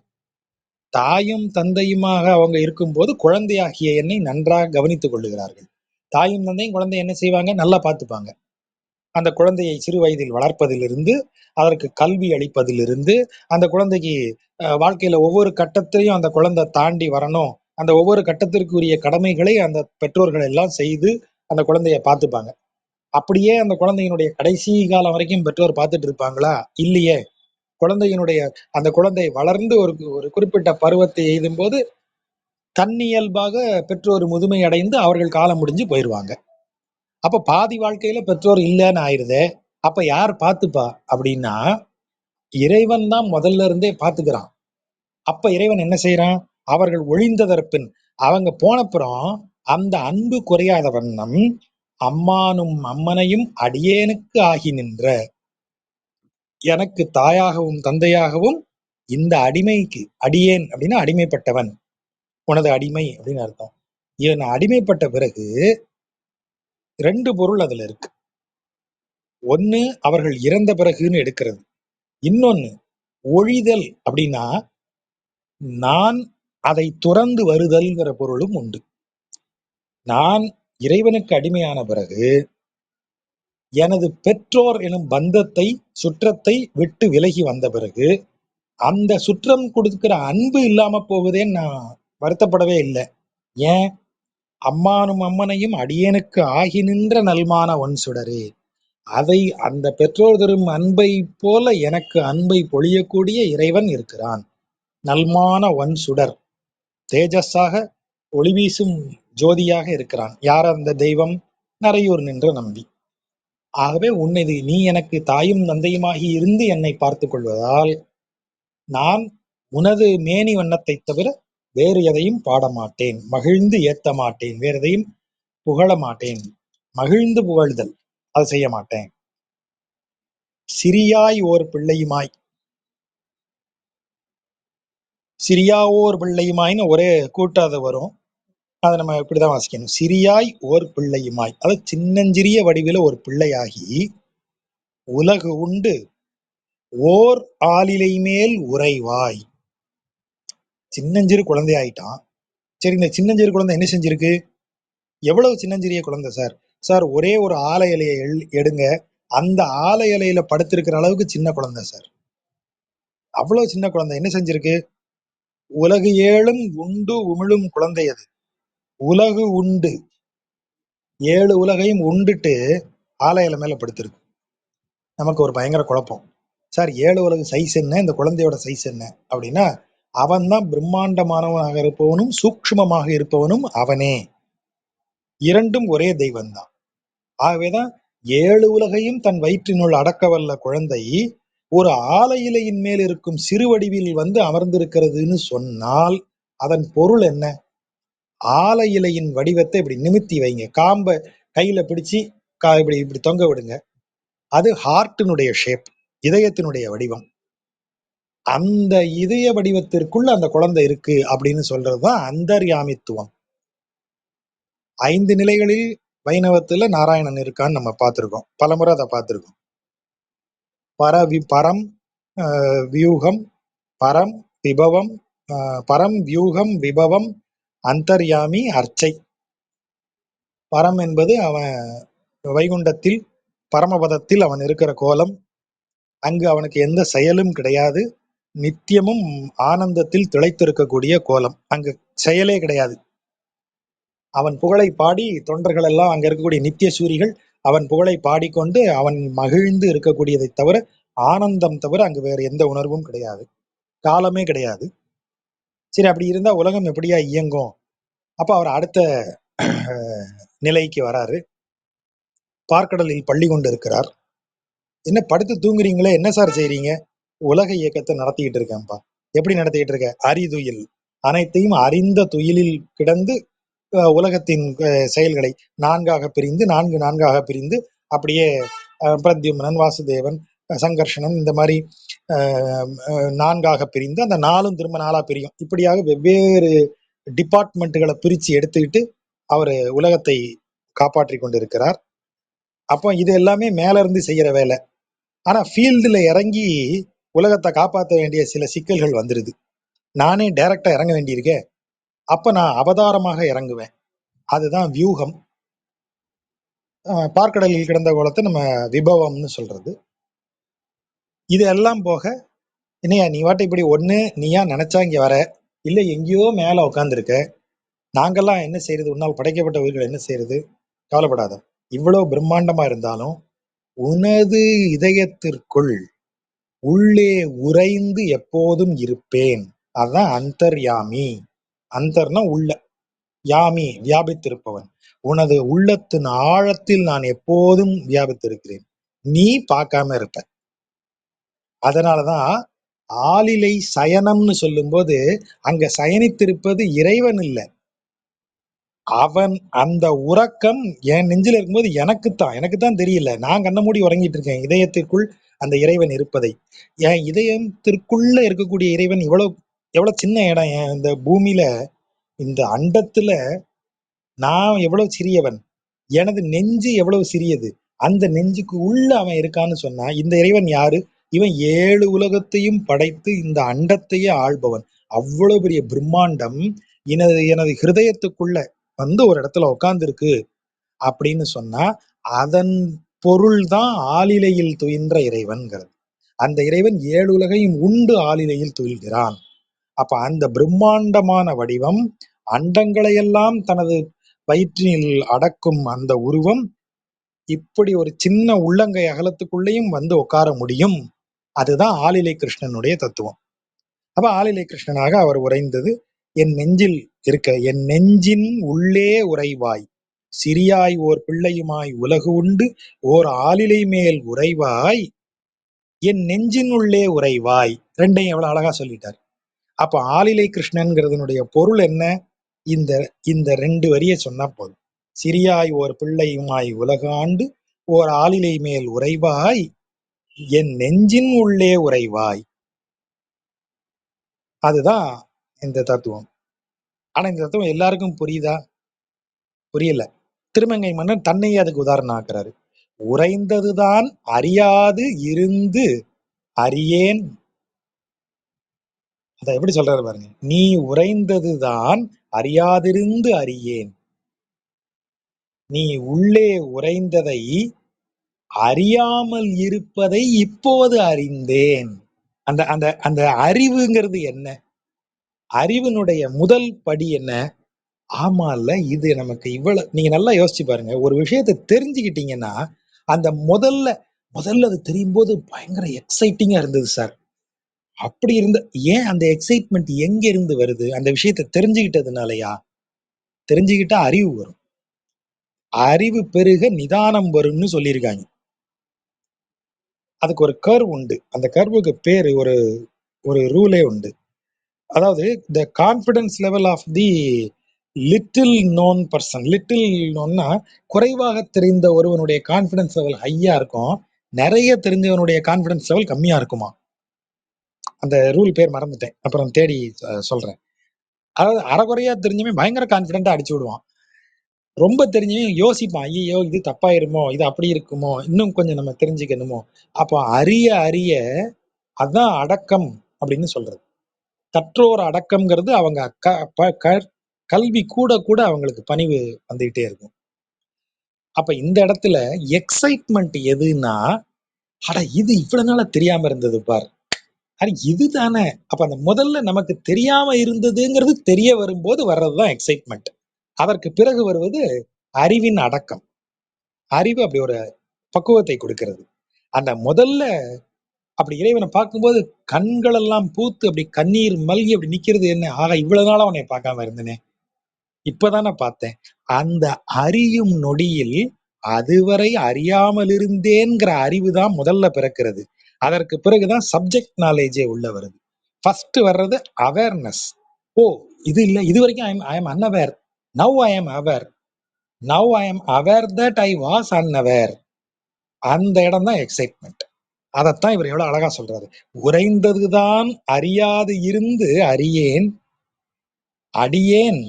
தாயும் தந்தையுமாக அவங்க இருக்கும்போது குழந்தையாகிய என்னை நன்றாக கவனித்துக் கொள்ளுகிறார்கள். தாயும் தந்தையும் குழந்தை என்ன செய்வாங்க, நல்லா பார்த்துப்பாங்க. அந்த குழந்தையை சிறு வயதில் வளர்ப்பதிலிருந்து, அதற்கு கல்வி அளிப்பதிலிருந்து, அந்த குழந்தைக்கு வாழ்க்கையில ஒவ்வொரு கட்டத்திலையும் அந்த குழந்தை தாண்டி வரணும், அந்த ஒவ்வொரு கட்டத்திற்குரிய கடமைகளை அந்த பெற்றோர்கள் எல்லாம் செய்து அந்த குழந்தைய பார்த்துப்பாங்க. அப்படியே அந்த குழந்தையினுடைய கடைசி காலம் வரைக்கும் பெற்றோர் பார்த்துட்டு இருப்பாங்களா? இல்லையே. அந்த குழந்தை வளர்ந்து ஒரு ஒரு குறிப்பிட்ட பருவத்தை எய்தும் போது தன்னியல்பாக பெற்றோர் முதுமை அடைந்து அவர்கள் காலம் முடிஞ்சு போயிடுவாங்க. அப்ப பாதி வாழ்க்கையில பெற்றோர் இல்லைன்னு ஆயிருதே. அப்ப யார் பார்த்துப்பா அப்படின்னா, இறைவன் தான் முதல்ல இருந்தே பார்த்துக்கிறான். அப்ப இறைவன் என்ன செய்யறான்? அவர்கள் ஒழிந்ததற்பின், அவங்க போனப்புறம் அந்த அன்பு குறையாத வண்ணம் அம்மானும் அம்மனையும் அடியேனுக்கு ஆகி நின்ற, எனக்கு தாயாகவும் தந்தையாகவும் இந்த அடிமைக்கு, அடியேன் அப்படின்னா அடிமைப்பட்டவன், உனது அடிமை அப்படின்னு அர்த்தம். இவன் அடிமைப்பட்ட பிறகு 2 பொருள் அதுல இருக்கு. ஒண்ணு அவர்கள் இறந்த பிறகுன்னு எடுக்கிறது. இன்னொன்னு ஒழிதல் அப்படின்னா நான் அதை துறந்து வருதல்ங்கிற பொருளும் உண்டு. நான் இறைவனுக்கு அடிமையான பிறகு எனது பெற்றோர் எனும் பந்தத்தை, சுற்றத்தை விட்டு விலகி வந்த பிறகு அந்த சுற்றம் கொடுக்கிற அன்பு இல்லாம போகுதேன்னு நான் வருத்தப்படவே இல்லை. ஏன்? அம்மானும் அம்மனையும் அடியேனுக்கு ஆகி நின்ற நல்மான ஒன் சுடரே, அதை அந்த பெற்றோர் தரும் அன்பை போல எனக்கு அன்பை பொழியக்கூடிய இறைவன் இருக்கிறான். நல்மான ஒன் சுடர், தேஜஸாக ஒளி வீசும் ஜோதியாக இருக்கிறான். யார் அந்த தெய்வம்? நரையூர் நின்ற நம்பி. ஆகவே நீ எனக்கு தாயும் தந்தையுமாகி இருந்து என்னை பார்த்து கொள்வதால் நான் உனது மேனி வண்ணத்தை தவிர வேறு எதையும் பாட மாட்டேன், மகிழ்ந்து ஏத்த மாட்டேன், வேற எதையும் புகழ மாட்டேன். மகிழ்ந்து புகழ்தல் அதை செய்ய மாட்டேன். சிறியாய் ஓர் பிள்ளையுமாய், சிறியாவோர் பிள்ளையுமாய்னு ஒரே கூட்டாத வரும். அதை நம்ம இப்படிதான் வாசிக்கணும். சிறியாய் ஓர் பிள்ளையுமாய், அது சின்னஞ்சிறிய வடிவில ஒரு பிள்ளையாகி உலகு உண்டு ஓர் ஆளிலை மேல் உறைவாய். சின்னஞ்சிறு குழந்தை ஆயிட்டான். சரி, இந்த சின்னஞ்சிறு குழந்தை என்ன செஞ்சிருக்கு? எவ்வளவு சின்னஞ்சிறிய குழந்தை சார்? சார், ஒரே ஒரு ஆலை இலையை எடுங்க, அந்த ஆலை இலையில படுத்திருக்கிற அளவுக்கு சின்ன குழந்தை சார். அவ்வளவு சின்ன குழந்தை என்ன செஞ்சிருக்கு? உலகு ஏழும் உண்டு உமிழும் குழந்தை அது. உலகு உண்டு, 7 உலகையும் உண்டுட்டு ஆலை இலை மேல படுத்திருக்கு. நமக்கு ஒரு பயங்கர குழப்பம். சார், 7 உலகு சைஸ் என்ன, இந்த குழந்தையோட சைஸ் என்ன அப்படின்னா, அவன் தான் பிரம்மாண்டமானவனாக இருப்பவனும் சூக்ஷ்மமாக இருப்பவனும் அவனே. இரண்டும் ஒரே தெய்வம் தான். ஆகவேதான் 7 உலகையும் தன் வயிற்றினுள் அடக்கவல்ல குழந்தை ஒரு ஆலை இலையின் மேல் இருக்கும் சிறு வடிவில் அமர்ந்திருக்கிறதுன்னு சொன்னால் அதன் பொருள் என்ன? ஆலை இலையின் வடிவத்தை இப்படி நிமித்தி வைங்க, காம்ப கையில பிடிச்சி இப்படி இப்படி தொங்க விடுங்க, அது ஹார்ட்டினுடைய ஷேப், இதயத்தினுடைய வடிவம். அந்த இதய வடிவத்திற்குள்ள அந்த குழந்தை இருக்கு அப்படின்னு சொல்றதுதான் அந்தர்யாமித்துவம். 5 நிலைகளில் வைணவத்துல நாராயணன் இருக்கான்னு நம்ம பார்த்திருக்கோம், பலமுறை அதை பார்த்திருக்கோம். பரம் வியூகம், பரம் விபவம், பரம் வியூகம் விபவம் அந்தர்யாமி அர்ச்சை. பரம் என்பது அவன் வைகுண்டத்தில் பரமபதத்தில் அவன் இருக்கிற கோலம். அங்கு அவனுக்கு எந்த செயலும் கிடையாது. நித்தியமும் ஆனந்தத்தில் திளைத்திருக்கக்கூடிய கோலம். அங்கு செயலே கிடையாது. அவன் புகழை பாடி தொண்டர்கள் எல்லாம், அங்க இருக்கக்கூடிய நித்திய சூரிகள் அவன் புகழை பாடிக்கொண்டு அவன் மகிழ்ந்து இருக்கக்கூடியதை தவிர, ஆனந்தம் தவிர அங்கு வேறு எந்த உணர்வும் கிடையாது. காலமே கிடையாது. சரி, அப்படி இருந்தா உலகம் எப்படியா இயங்கும்? அப்ப அவர் அடுத்த நிலைக்கு வராரு. பார்க்கடலில் பள்ளி கொண்டு இருக்கிறார். என்ன படுத்து தூங்குறீங்களே, என்ன சார் செய்றீங்க? உலக இயக்கத்தை நடத்திக்கிட்டு இருக்கேன்ப்பா. எப்படி நடத்திக்கிட்டு இருக்க? அறிதுயில், அனைத்தையும் அறிந்த துயிலில் கிடந்து உலகத்தின் செயல்களை நான்காக பிரிந்து, நான்காக பிரிந்து, அப்படியே பிரத்யும்னன், வாசுதேவன், சங்கர்ஷணன், இந்த மாதிரி நான்காக பிரிந்து, அந்த நாலும் திரும்ப நாளா பிரியும். இப்படியாக வெவ்வேறு டிபார்ட்மெண்ட்டுகளை பிரிச்சு எடுத்துக்கிட்டு அவர் உலகத்தை காப்பாற்றி கொண்டிருக்கிறார். அப்போ இது எல்லாமே மேல இருந்து செய்யற வேலை. ஆனா ஃபீல்டுல இறங்கி உலகத்தை காப்பாற்ற வேண்டிய சில சிக்கல்கள் வந்துருது. நானே டைரக்டா இறங்க வேண்டியிருக்கேன். அப்ப நான் அவதாரமாக இறங்குவேன். அதுதான் வியூகம். பார்க்கடலில் கிடந்த கோலத்தை நம்ம விபவம்னு சொல்றது. இது எல்லாம் போக, என்னையா நீ வாட்ட இப்படி ஒண்ணு நீயா நினைச்சா இங்க வர, இல்ல எங்கேயோ மேல உட்காந்துருக்க, நாங்கெல்லாம் என்ன செய்யறது, உன்னால் படைக்கப்பட்ட உயிர்கள் என்ன செய்யறது? கவலைப்படாத. இவ்வளவு பிரம்மாண்டமா இருந்தாலும் உனது இதயத்திற்குள் உள்ளே உறைந்து எப்போதும் இருப்பேன். அதான் அந்தர்யாமி. அந்தர்னா உள்ள, யாமி வியாபித்திருப்பவன். உனது உள்ளத்தின் ஆழத்தில் நான் எப்போதும் வியாபித்திருக்கிறேன். நீ பார்க்காம இருப்ப. அதனாலதான் ஆளிலை சயனம்னு சொல்லும்போது அங்க சயனித்திருப்பது இறைவன் இல்லை, அவன். அந்த உறக்கம் என் நெஞ்சில இருக்கும்போது எனக்குத்தான் தெரியல. நான் கண்ண மூடி உறங்கிட்டு இருக்கேன், இதயத்திற்குள் அந்த இறைவன் இருப்பதை. என் இதயத்திற்குள்ள இருக்கக்கூடிய இறைவன் எவ்வளவு சின்ன இடம். இந்த பூமியில, இந்த அண்டத்துல நான் எவ்வளவு சிறியவன், எனது நெஞ்சு எவ்வளவு சிறியது. அந்த நெஞ்சுக்கு உள்ள அவன் இருக்கான்னு சொன்னா இந்த இறைவன் யாரு? இவன் 7 உலகத்தையும் படைத்து இந்த அண்டத்தையே ஆள்பவன். அவ்வளவு பெரிய பிரம்மாண்டம் எனது ஹிருதயத்துக்குள்ள வந்து ஒரு இடத்துல உட்கார்ந்து இருக்கு அப்படின்னு சொன்னா, அதன் பொருள் தான் ஆளிலையில் துயின்ற இறைவன்கிறது. அந்த இறைவன் 7 உலகையும் உண்டு ஆளிலையில் துயில்கிறான். அப்ப அந்த பிரம்மாண்டமான வடிவம், அண்டங்களையெல்லாம் தனது வயிற்றில் அடக்கும் அந்த உருவம், இப்படி ஒரு சின்ன உள்ளங்கை அகலத்துக்குள்ளேயும் வந்து உட்கார முடியும். அதுதான் ஆளிலை கிருஷ்ணனுடைய தத்துவம். அப்ப ஆளிலை கிருஷ்ணனாக அவர் உறைந்தது என் நெஞ்சில் இருக்க, என் நெஞ்சின் உள்ளே உறைவாய், சிறியாய் ஓர் பிள்ளையுமாய் உலகு உண்டு ஓர் ஆளிலை மேல் உறைவாய், என் நெஞ்சின் உள்ளே உறைவாய். ரெண்டையும் எவ்வளவு அழகா சொல்லிட்டார். அப்ப ஆளிலை கிருஷ்ணன்கிறதுனுடைய பொருள் என்ன? இந்த இந்த 2 வரியை சொன்னா போதும். சிறியாய் ஓர் பிள்ளையுமாய் உலகாண்டு ஓர் ஆளிலை மேல் உறைவாய், என் நெஞ்சின் உள்ளே உறைவாய். அதுதான் இந்த தத்துவம். ஆனா இந்த தத்துவம் எல்லாருக்கும் புரியுதா? புரியல. திருமங்கை மன்னன் தன்னையே அதுக்கு உதாரணம் ஆக்குறாரு. உறைந்ததுதான் அறியாது இருந்து அறியேன். அத எப்படி சொல்றாரு பாருங்க. நீ உறைந்ததுதான் அறியாதிருந்து அறியேன். நீ உள்ளே உறைந்ததை அறியாமல் இருப்பதை இப்போது அறிந்தேன். அந்த அந்த அந்த அறிவுங்கிறது என்ன? அறிவினுடைய முதல் படி என்ன? ஆமால்ல, இது நமக்கு இவ்வளவு. நீங்க நல்லா யோசிச்சு பாருங்க. ஒரு விஷயத்தை தெரிஞ்சுக்கிட்டீங்கன்னா, அந்த முதல்ல அது தெரியும் போது பயங்கர எக்ஸைட்டிங்கா இருந்தது சார். அப்படி இருந்த, ஏன் அந்த எக்ஸைட்மெண்ட் எங்க இருந்து வருது? அந்த விஷயத்தை தெரிஞ்சுக்கிட்டதுனாலயா? தெரிஞ்சுக்கிட்டா அறிவு வரும். அறிவு பெருக நிதானம் வரும்னு சொல்லியிருக்காங்க. அதுக்கு ஒரு கர்வ் உண்டு. அந்த கர்வுக்கு பேரு ஒரு ஒரு ரூலே உண்டு. அதாவது the confidence level of the little known person. Little நோன்னா குறைவாக தெரிந்த ஒருவனுடைய கான்ஃபிடன்ஸ் லெவல் ஹையா இருக்கும், நிறைய தெரிஞ்சவனுடைய கான்ஃபிடன்ஸ் லெவல் கம்மியா இருக்குமா. அந்த ரூல் பேர் மறந்துட்டேன், அப்புறம் தேடி சொல்றேன். அதாவது அறகுறையா தெரிஞ்சவன் பயங்கர கான்ஃபிடென்ட்டா அடிச்சு விடுவான். ரொம்ப தெரிஞ்சவன் யோசிப்பான், ஐயோ இது தப்பாயிருமோ, இது அப்படி இருக்குமோ, இன்னும் கொஞ்சம் நம்ம தெரிஞ்சுக்கணுமோ. அப்போ அறிய அறிய அதான் அடக்கம் அப்படின்னு சொல்றது. கற்றோர் அடக்கம்ங்கிறது அவங்க கல்வி கூட கூட அவங்களுக்கு பணிவு வந்துகிட்டே இருக்கும். அப்ப இந்த இடத்துல எக்ஸைட்மெண்ட் எதுன்னா, அட இது இவ்வளவு நாளா தெரியாம இருந்தது பார், அட இதுதானே. அப்ப அந்த முதல்ல நமக்கு தெரியாம இருந்ததுங்கிறது தெரிய வரும்போது வர்றதுதான் எக்ஸைட்மெண்ட். அதற்கு பிறகு வருவது அறிவின் அடக்கம். அறிவு அப்படி ஒரு பக்குவத்தை கொடுக்கிறது. அந்த முதல்ல அப்படி இறைவனை பார்க்கும்போது கண்கள் எல்லாம் பூத்து அப்படி கண்ணீர் மல்கி அப்படி நிக்கிறது என்ன, ஆக இவ்வளவு நாளா உன்னை பார்க்காம இருந்தனே, இப்பதானே பார்த்தேன். அந்த அறியும் நொடியில் அதுவரை அறியாமல் இருந்தேங்கிற அறிவு தான் முதல்ல பிறக்கிறது. அதற்கு பிறகுதான் சப்ஜெக்ட் நாலேஜே உள்ள வருது. ஃபர்ஸ்ட் வர்றது அவேர்னஸ். ஓ, இது இல்ல, இது வரைக்கும் I am unaware. Now I am aware. Now I am aware that I was unaware. அந்த இடம் தான் எக்ஸைட்மெண்ட். அதைத்தான் இவர் எவ்வளவு அழகா சொல்றாரு. உறைந்ததுதான் அறியாது இருந்து அறியேன் அடியேன்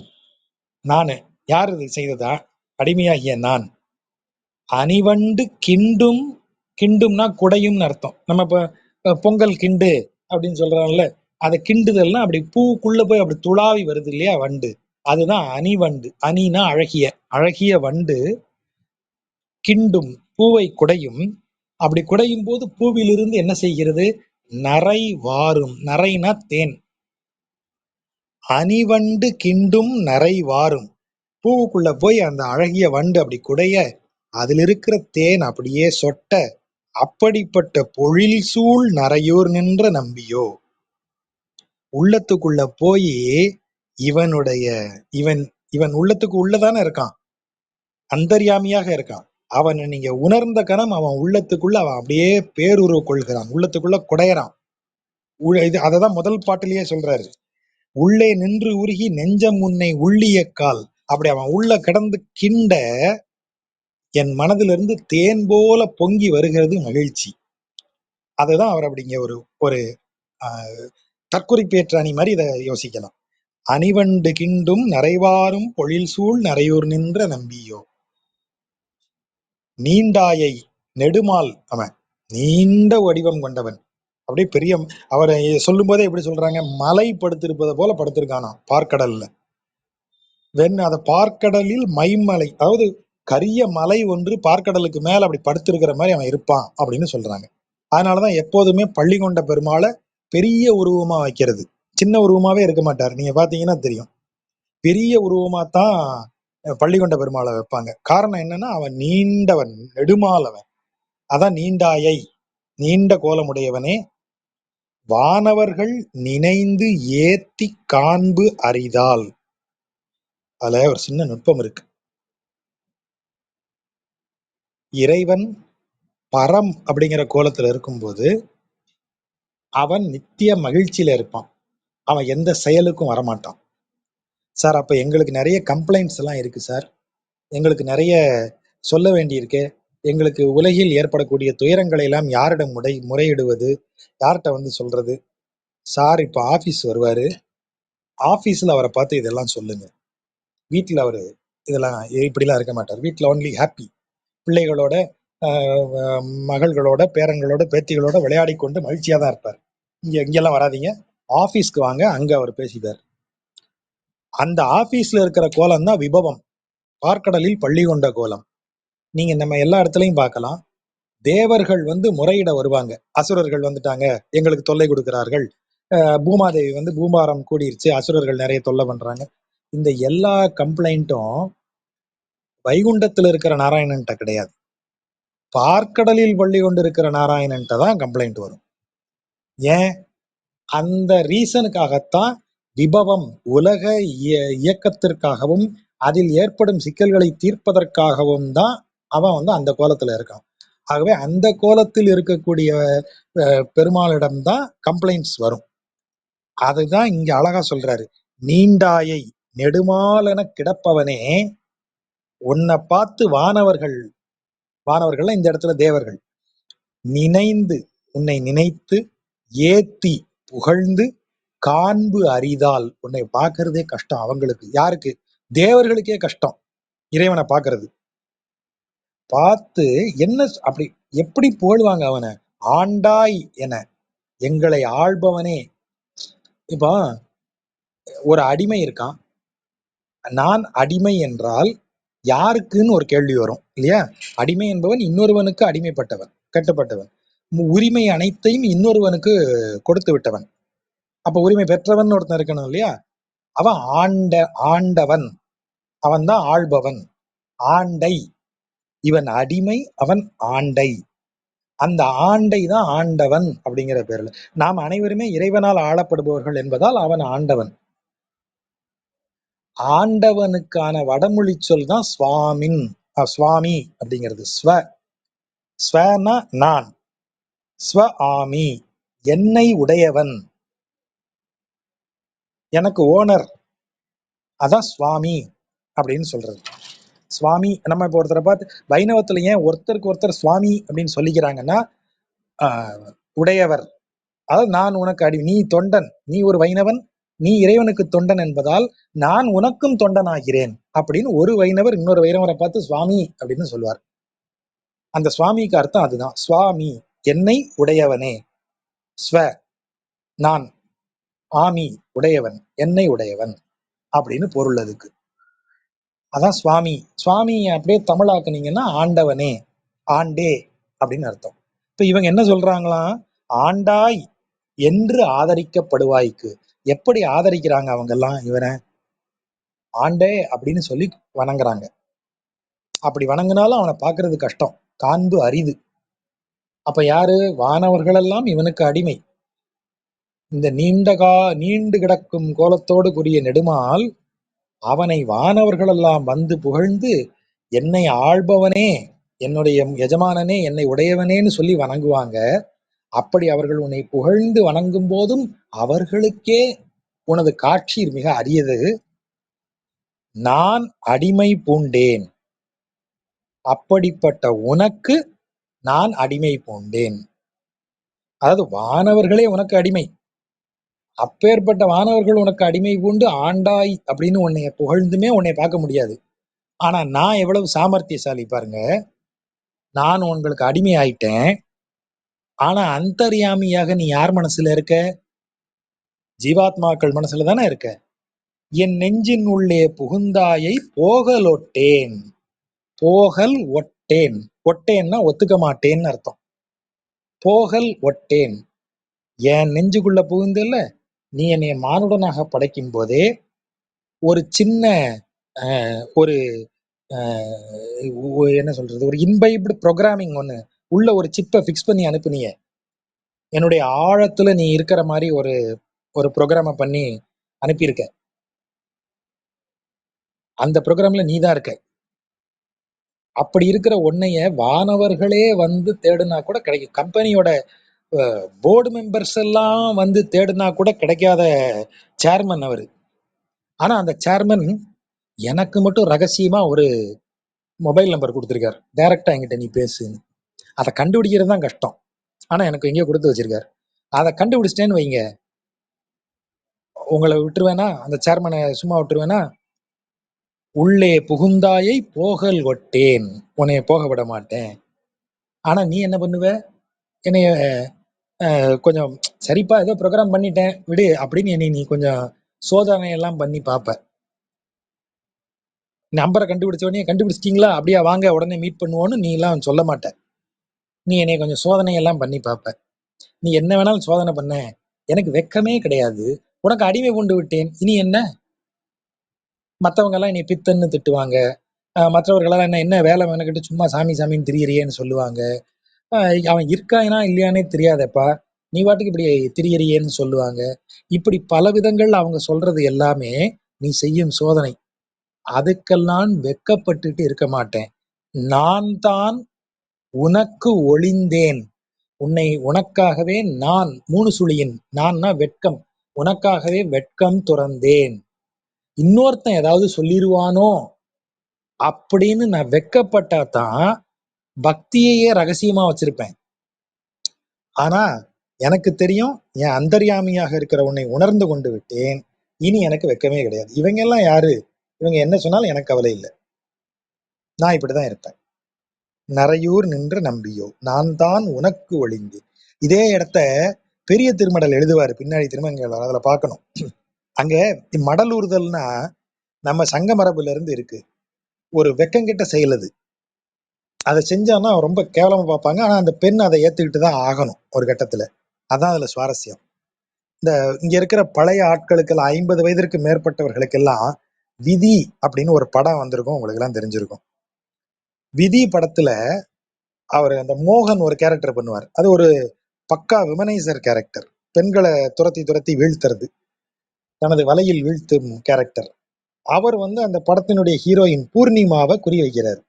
நானு. யார் இது செய்ததா? அடிமையாகிய நான். அணிவண்டு கிண்டும். கிண்டும்னா குடையும்னு அர்த்தம். நம்ம இப்ப பொங்கல் கிண்டு அப்படின்னு சொல்றோம்ல, அதை கிண்டுதல்னா அப்படி பூக்குள்ள போய் அப்படி துளாவி வருது இல்லையா வண்டு, அதுதான் அணிவண்டு. அணினா அழகிய, அழகிய வண்டு கிண்டும் பூவை குடையும். அப்படி குடையும் போது பூவிலிருந்து என்ன செய்கிறது? நரை வாரும். நரைனா தேன். அணிவண்டு கிண்டும் நரை வாரும். பூவுக்குள்ள போய் அந்த அழகிய வண்டு அப்படி குடைய, அதில் இருக்கிற தேன் அப்படியே சொட்ட, அப்படிப்பட்ட பொழில் சூழ் நரையூர் நின்ற நம்பியோ. உள்ளத்துக்குள்ள போய் இவனுடைய இவன் இவன் உள்ளத்துக்கு உள்ளதானே இருக்கான், அந்தர்யாமியாக இருக்கான். அவனை நீங்க உணர்ந்த கணம் அவன் உள்ளத்துக்குள்ள அவன் அப்படியே பேருருவ கொள்கிறான், உள்ளத்துக்குள்ள குடையறான். இது அததான் முதல் பாட்டிலேயே சொல்றாரு. உள்ளே நின்று உருகி நெஞ்சம் உன்னை உள்ளிய கால். அப்படி அவன் உள்ள கிடந்து கிண்ட என் மனதிலிருந்து தேன் போல பொங்கி வருகிறது மகிழ்ச்சி. அதுதான் அவர் அப்படிங்க ஒரு ஒரு தற்குறிப்பேற்ற அணி மாதிரி இதை யோசிக்கலாம். அணிவண்டு கிண்டும் நரைவாரும் பொழில் சூழ் நரையூர் நின்ற நம்பியோ. நீண்டாயை நெடுமால், அவன் நீண்ட வடிவம் கொண்டவன். அப்படியே பெரிய, அவரை சொல்லும் போதே எப்படி சொல்றாங்க, மலை படுத்திருப்பதை போல படுத்திருக்கானா பார்க்கடல்ல. அந்த பார்க்கடலில் மைமலை, அதாவது கரிய மலை ஒன்று பார்க்கடலுக்கு மேல அப்படி படுத்திருக்கிற மாதிரி அவன் இருப்பான் அப்படின்னு சொல்றாங்க. அதனாலதான் எப்போதுமே பள்ளி கொண்ட பெருமாளை பெரிய உருவமா வைக்கிறது, சின்ன உருவமாவே இருக்க மாட்டார். நீங்க பாத்தீங்கன்னா தெரியும், பெரிய உருவமா தான் பள்ளி கொண்ட பெருமாளை வைப்பாங்க. காரணம் என்னன்னா அவன் நீண்டவன், நெடுமாலவன். அதான் நீண்டாயை, நீண்ட கோலமுடையவனே. வானவர்கள் நினைந்து ஏத்தி காண்பு அரிதால். அதுல ஒரு சின்ன நுட்பம் இருக்கு. இறைவன் பரம் அப்படிங்கிற கோலத்துல இருக்கும்போது அவன் நித்திய மகிழ்ச்சியில இருப்பான், அவன் எந்த செயலுக்கும் வரமாட்டான். சார் அப்ப எங்களுக்கு நிறைய கம்ப்ளைண்ட்ஸ் எல்லாம் இருக்கு சார், எங்களுக்கு நிறைய சொல்ல வேண்டியிருக்கு, எங்களுக்கு உலகில் ஏற்படக்கூடிய துயரங்களை எல்லாம் யாரிடம் முறையிடுவது, யார்கிட்ட வந்து சொல்றது. சார் இப்ப ஆபீஸ் வருவாரு, ஆபீஸ்ல அவரை பார்த்து இதெல்லாம் சொல்லுங்க. வீட்டுல அவரு இதெல்லாம் இப்படிலாம் இருக்க மாட்டார். வீட்டுல ஒன்லி ஹாப்பி, பிள்ளைகளோட மகள்களோட பேரன்களோட பேத்திகளோட விளையாடி கொண்டு மகிழ்ச்சியா தான் இருப்பார். இங்கெல்லாம் வராதீங்க, ஆபீஸ்க்கு வாங்க, அங்க அவர் பேசிப்பார். அந்த ஆபீஸ்ல இருக்கிற கோலம் தான் விபவம், பார்க்கடலில் பள்ளி கொண்ட கோலம். நீங்க நம்ம எல்லா இடத்துலையும் பார்க்கலாம். தேவர்கள் வந்து முறையிட வருவாங்க, அசுரர்கள் வந்துட்டாங்க எங்களுக்கு தொல்லை கொடுக்கிறார்கள், பூமாதேவி வந்து பூமாரம் கூடிருச்சு, அசுரர்கள் நிறைய தொல்லை பண்றாங்க. இந்த எல்லா கம்ப்ளைண்ட்டும் வைகுண்டத்துல இருக்கிற நாராயணன்ட்ட கிடையாது, பார்க்கடலில் பள்ளி கொண்டு இருக்கிற நாராயணன்ட்ட தான் கம்ப்ளைண்ட் வரும். ஏன்? அந்த ரீசனுக்காகத்தான் விபவம், உலக இயக்கத்திற்காகவும் அதில் ஏற்படும் சிக்கல்களை தீர்ப்பதற்காகவும் தான் அவன் வந்து அந்த கோலத்துல இருக்கான். ஆகவே அந்த கோலத்தில் இருக்கக்கூடிய பெருமாளிடம்தான் கம்ப்ளைண்ட்ஸ் வரும். அதுதான் இங்க அழகா சொல்றாரு. நீண்டாயை நெடுமாலென கிடப்பவனே, உன்னை பார்த்து வானவர்கள் இந்த இடத்துல தேவர்கள் நினைந்து, உன்னை நினைத்து ஏத்தி புகழ்ந்து காண்பு அரிதால். உன்னை பார்க்கறதே கஷ்டம் அவங்களுக்கு. யாருக்கு? தேவர்களுக்கே கஷ்டம் இறைவனை பார்க்கறது. பார்த்து என்ன அப்படி எப்படி புகழ்வாங்க அவனை? ஆண்டாய் என, எங்களை ஆள்பவனே. இப்போ ஒரு அடிமை இருக்கான், நான் அடிமை என்றால் யாருக்குன்னு ஒரு கேள்வி வரும் இல்லையா? அடிமை என்பவன் இன்னொருவனுக்கு அடிமைப்பட்டவன், கட்டுப்பட்டவன். உரிமை அனைத்தையும் இன்னொருவனுக்கு கொடுத்து விட்டவன். அப்ப உரிமை பெற்றவன் ஒருத்தன் இருக்கணும் இல்லையா? அவன் ஆண்டவன். அவன் தான் ஆள்பவன். ஆண்டை. இவன் அடிமை, அவன் ஆண்டை. அந்த ஆண்டை தான் ஆண்டவன் அப்படிங்கிற பேர்ல. நாம் அனைவருமே இறைவனால் ஆளப்படுபவர்கள் என்பதால் அவன் ஆண்டவன். ஆண்டவனுக்கான வடமொழி சொல் தான் சுவாமின். சுவாமி அப்படிங்கிறது. ஸ்வனா நான். ஸ்வ ஆமி என்னை உடையவன், எனக்கு ஓனர், அதான் சுவாமி அப்படின்னு சொல்றது. சுவாமி நம்ம இப்போ ஒருத்தரை பார்த்து வைணவத்துல ஏன் ஒருத்தருக்கு ஒருத்தர் சுவாமி அப்படின்னு சொல்லிக்கிறாங்கன்னா, உடையவர், அதாவது நான் உனக்கு நீ தொண்டன், நீ ஒரு வைணவன், நீ இறைவனுக்கு தொண்டன் என்பதால் நான் உனக்கும் தொண்டன் ஆகிறேன் அப்படின்னு ஒரு வைணவர் இன்னொரு வைணவரை பார்த்து சுவாமி அப்படின்னு சொல்லுவார். அந்த சுவாமிக்கு அர்த்தம் அதுதான். சுவாமி என்னை உடையவனே. ஸ்வ நான், ஆமி உடையவன், என்னை உடையவன் அப்படின்னு பொருள் அதுக்கு. அதான் சுவாமி. சுவாமி அப்படியே தமிழாக்குனீங்கன்னா ஆண்டவனே, ஆண்டே அப்படின்னு அர்த்தம். இப்ப இவங்க என்ன சொல்றாங்களாம்? ஆண்டாய் என்று ஆதரிக்கப்படுவாய்க்கு. எப்படி ஆதரிக்கிறாங்க அவங்க எல்லாம் இவனை? ஆண்டே அப்படின்னு சொல்லி வணங்குறாங்க. அப்படி வணங்கினாலும் அவனை பார்க்கறது கஷ்டம், காண்பு அரிது. அப்ப யாரு? வானவர்கள் எல்லாம் இவனுக்கு அடிமை. இந்த நீண்டு கிடக்கும் கோலத்தோடு கூடிய நெடுமால் அவனை வானவர்கள் எல்லாம் வந்து புகழ்ந்து என்னை ஆள்பவனே, என்னுடைய எஜமானனே, என்னை உடையவனேன்னு சொல்லி வணங்குவாங்க. அப்படி அவர்கள் உன்னை புகழ்ந்து வணங்கும் போதும் அவர்களுக்கே உனது காட்சி மிக அரியது. நான் அடிமை பூண்டேன், அப்படிப்பட்ட உனக்கு நான் அடிமை பூண்டேன். அதாவது வானவர்களே உனக்கு அடிமை. அப்பேற்பட்ட வானவர்கள் உனக்கு அடிமை பூண்டு ஆண்டாய் அப்படின்னு உன்னைய புகழ்ந்துமே உன்னை பார்க்க முடியாது. ஆனா நான் எவ்வளவு சாமர்த்தியசாலி பாருங்க. நான் உங்களுக்கு அடிமை ஆயிட்டேன். ஆனா அந்தர்யாமியாக நீ யார் மனசுல இருக்க? ஜீவாத்மாக்கள் மனசுல தானே இருக்க. என் நெஞ்சின் உள்ளே புகுந்தாயை போகலொட்டேன். போகல் ஒட்டேன். ஒட்டேன்னா ஒத்துக்க மாட்டேன்னு அர்த்தம். போகல் ஒட்டேன். என் நெஞ்சுக்குள்ள புகுந்துல நீ என்னைய மானுடனாக படைக்கும் போதே ஒரு சின்ன ஒரு என்ன சொல்றது, ஒரு இன்பைப்டு ப்ரோக்ராமிங் ஒண்ணு உள்ள ஒரு சிப்பை ஃபிக்ஸ் பண்ணி அனுப்புனிய. என்னுடைய ஆழத்துல நீ இருக்கிற மாதிரி ஒரு ஒரு ப்ரோக்ராம பண்ணி அனுப்பியிருக்க. அந்த ப்ரோக்ராம்ல நீ தான் இருக்க. அப்படி இருக்கிற உன்னைய வானவர்களே வந்து தேடுனா கூட கிடைக்கும். கம்பெனியோட போர்டு மெம்பர்ஸ் எல்லாம் வந்து தேடுனா கூட கிடைக்காத சேர்மன் அவரு. ஆனா அந்த சேர்மன் எனக்கு மட்டும் ரகசியமா ஒரு மொபைல் நம்பர் கொடுத்துருக்காரு. டைரக்டா என்கிட்ட நீ பேசுன்னு. அதை கண்டுபிடிக்கிறது தான் கஷ்டம். ஆனா எனக்கு எங்கேயோ கொடுத்து வச்சிருக்காரு. அதை கண்டுபிடிச்சிட்டேன்னு வைங்க, உங்களை விட்டுருவேனா? அந்த சேர்மனை சும்மா விட்டுருவேனா? உள்ளே புகுந்தாயை போகல் ஒட்டேன், உன்னைய போக விட மாட்டேன். ஆனா நீ என்ன பண்ணுவ? என்னைய கொஞ்சம் சரிப்பா ஏதோ ப்ரோக்ராம் பண்ணிட்டேன் விடு அப்படின்னு என்னை நீ கொஞ்சம் சோதனை எல்லாம் பண்ணி பார்ப்ப. நம்பரை கண்டுபிடிச்ச உடனே கண்டுபிடிச்சிட்டீங்களா, அப்படியா வாங்க உடனே மீட் பண்ணுவோன்னு நீ எல்லாம் சொல்ல மாட்ட. நீ என்னை கொஞ்சம் சோதனை எல்லாம் பண்ணி பார்ப்ப. நீ என்ன வேணாலும் சோதனை பண்ண, எனக்கு வெக்கமே கிடையாது, உனக்கு அடிமை கொண்டு விட்டேன், இனி என்ன? மற்றவங்க எல்லாம் என்னை பித்தன்னு திட்டுவாங்க. மற்றவர்களெல்லாம் என்ன என்ன வேலை மெனக்கிட்டு சும்மா சாமி சாமின்னு திரியறியேன்னு சொல்லுவாங்க. அவன் இருக்கானா இல்லையானே தெரியாதப்பா, நீ பாட்டுக்கு இப்படி திரியறியேன்னு சொல்லுவாங்க. இப்படி பல விதங்கள் அவங்க சொல்றது எல்லாமே நீ செய்யும் சோதனை. அதுக்கெல்லாம் வெக்கப்பட்டுட்டு இருக்க மாட்டேன். நான் தான் உனக்கு ஒளிந்தேன். உனக்காகவே நான் 3 சுழியின் நான்னா வெட்கம். உனக்காகவே வெட்கம் துறந்தேன். இன்னொருத்தன் ஏதாவது சொல்லிருவானோ அப்படின்னு நான் வெக்கப்பட்டா தான் பக்தியையே ரகசியமா வச்சிருப்பேன். ஆனா எனக்கு தெரியும், என் அந்தர்யாமியாக இருக்கிற உன்னை உணர்ந்து கொண்டு விட்டேன். இனி எனக்கு வெக்கமே கிடையாது. இவங்க எல்லாம் யாரு? இவங்க என்ன சொன்னாலும் எனக்கு கவலை இல்லை. நான் இப்படிதான் இருப்பேன். நரையூர் நின்ற நம்பியோ நான் தான் உனக்கு ஒளிந்தேன். இதே இடத்த பெரிய திருமடல் எழுதுவாரு பின்னாடி, திருமங்கல அதுல பார்க்கணும். அங்க மடலூர்தல்னா நம்ம சங்க மரபுல இருந்து இருக்கு. ஒரு வெக்கங்கெட்ட செயல் அது. அதை செஞ்சான்னா ரொம்ப கேவலமா பார்ப்பாங்க. ஆனா அந்த பெண் அதை ஏத்துக்கிட்டு தான் ஆகணும் ஒரு கட்டத்துல. அதான் அதுல சுவாரஸ்யம். இந்த இங்க இருக்கிற பழைய ஆட்களுக்கெல்லாம் 50 வயதிற்கு மேற்பட்டவர்களுக்கெல்லாம் விதி அப்படின்னு ஒரு படம் வந்திருக்கும். உங்களுக்கு எல்லாம் தெரிஞ்சிருக்கும். விதி படத்துல அவர் அந்த மோகன் ஒரு கேரக்டர் பண்ணுவார். அது ஒரு பக்கா விமனைசர் கேரக்டர். பெண்களை துரத்தி துரத்தி வீழ்த்துறது, தனது வலையில் வீழ்த்தும் கேரக்டர். அவர் வந்து அந்த படத்தினுடைய ஹீரோயின் பூர்ணிமாவை குறி வைக்கிறார்.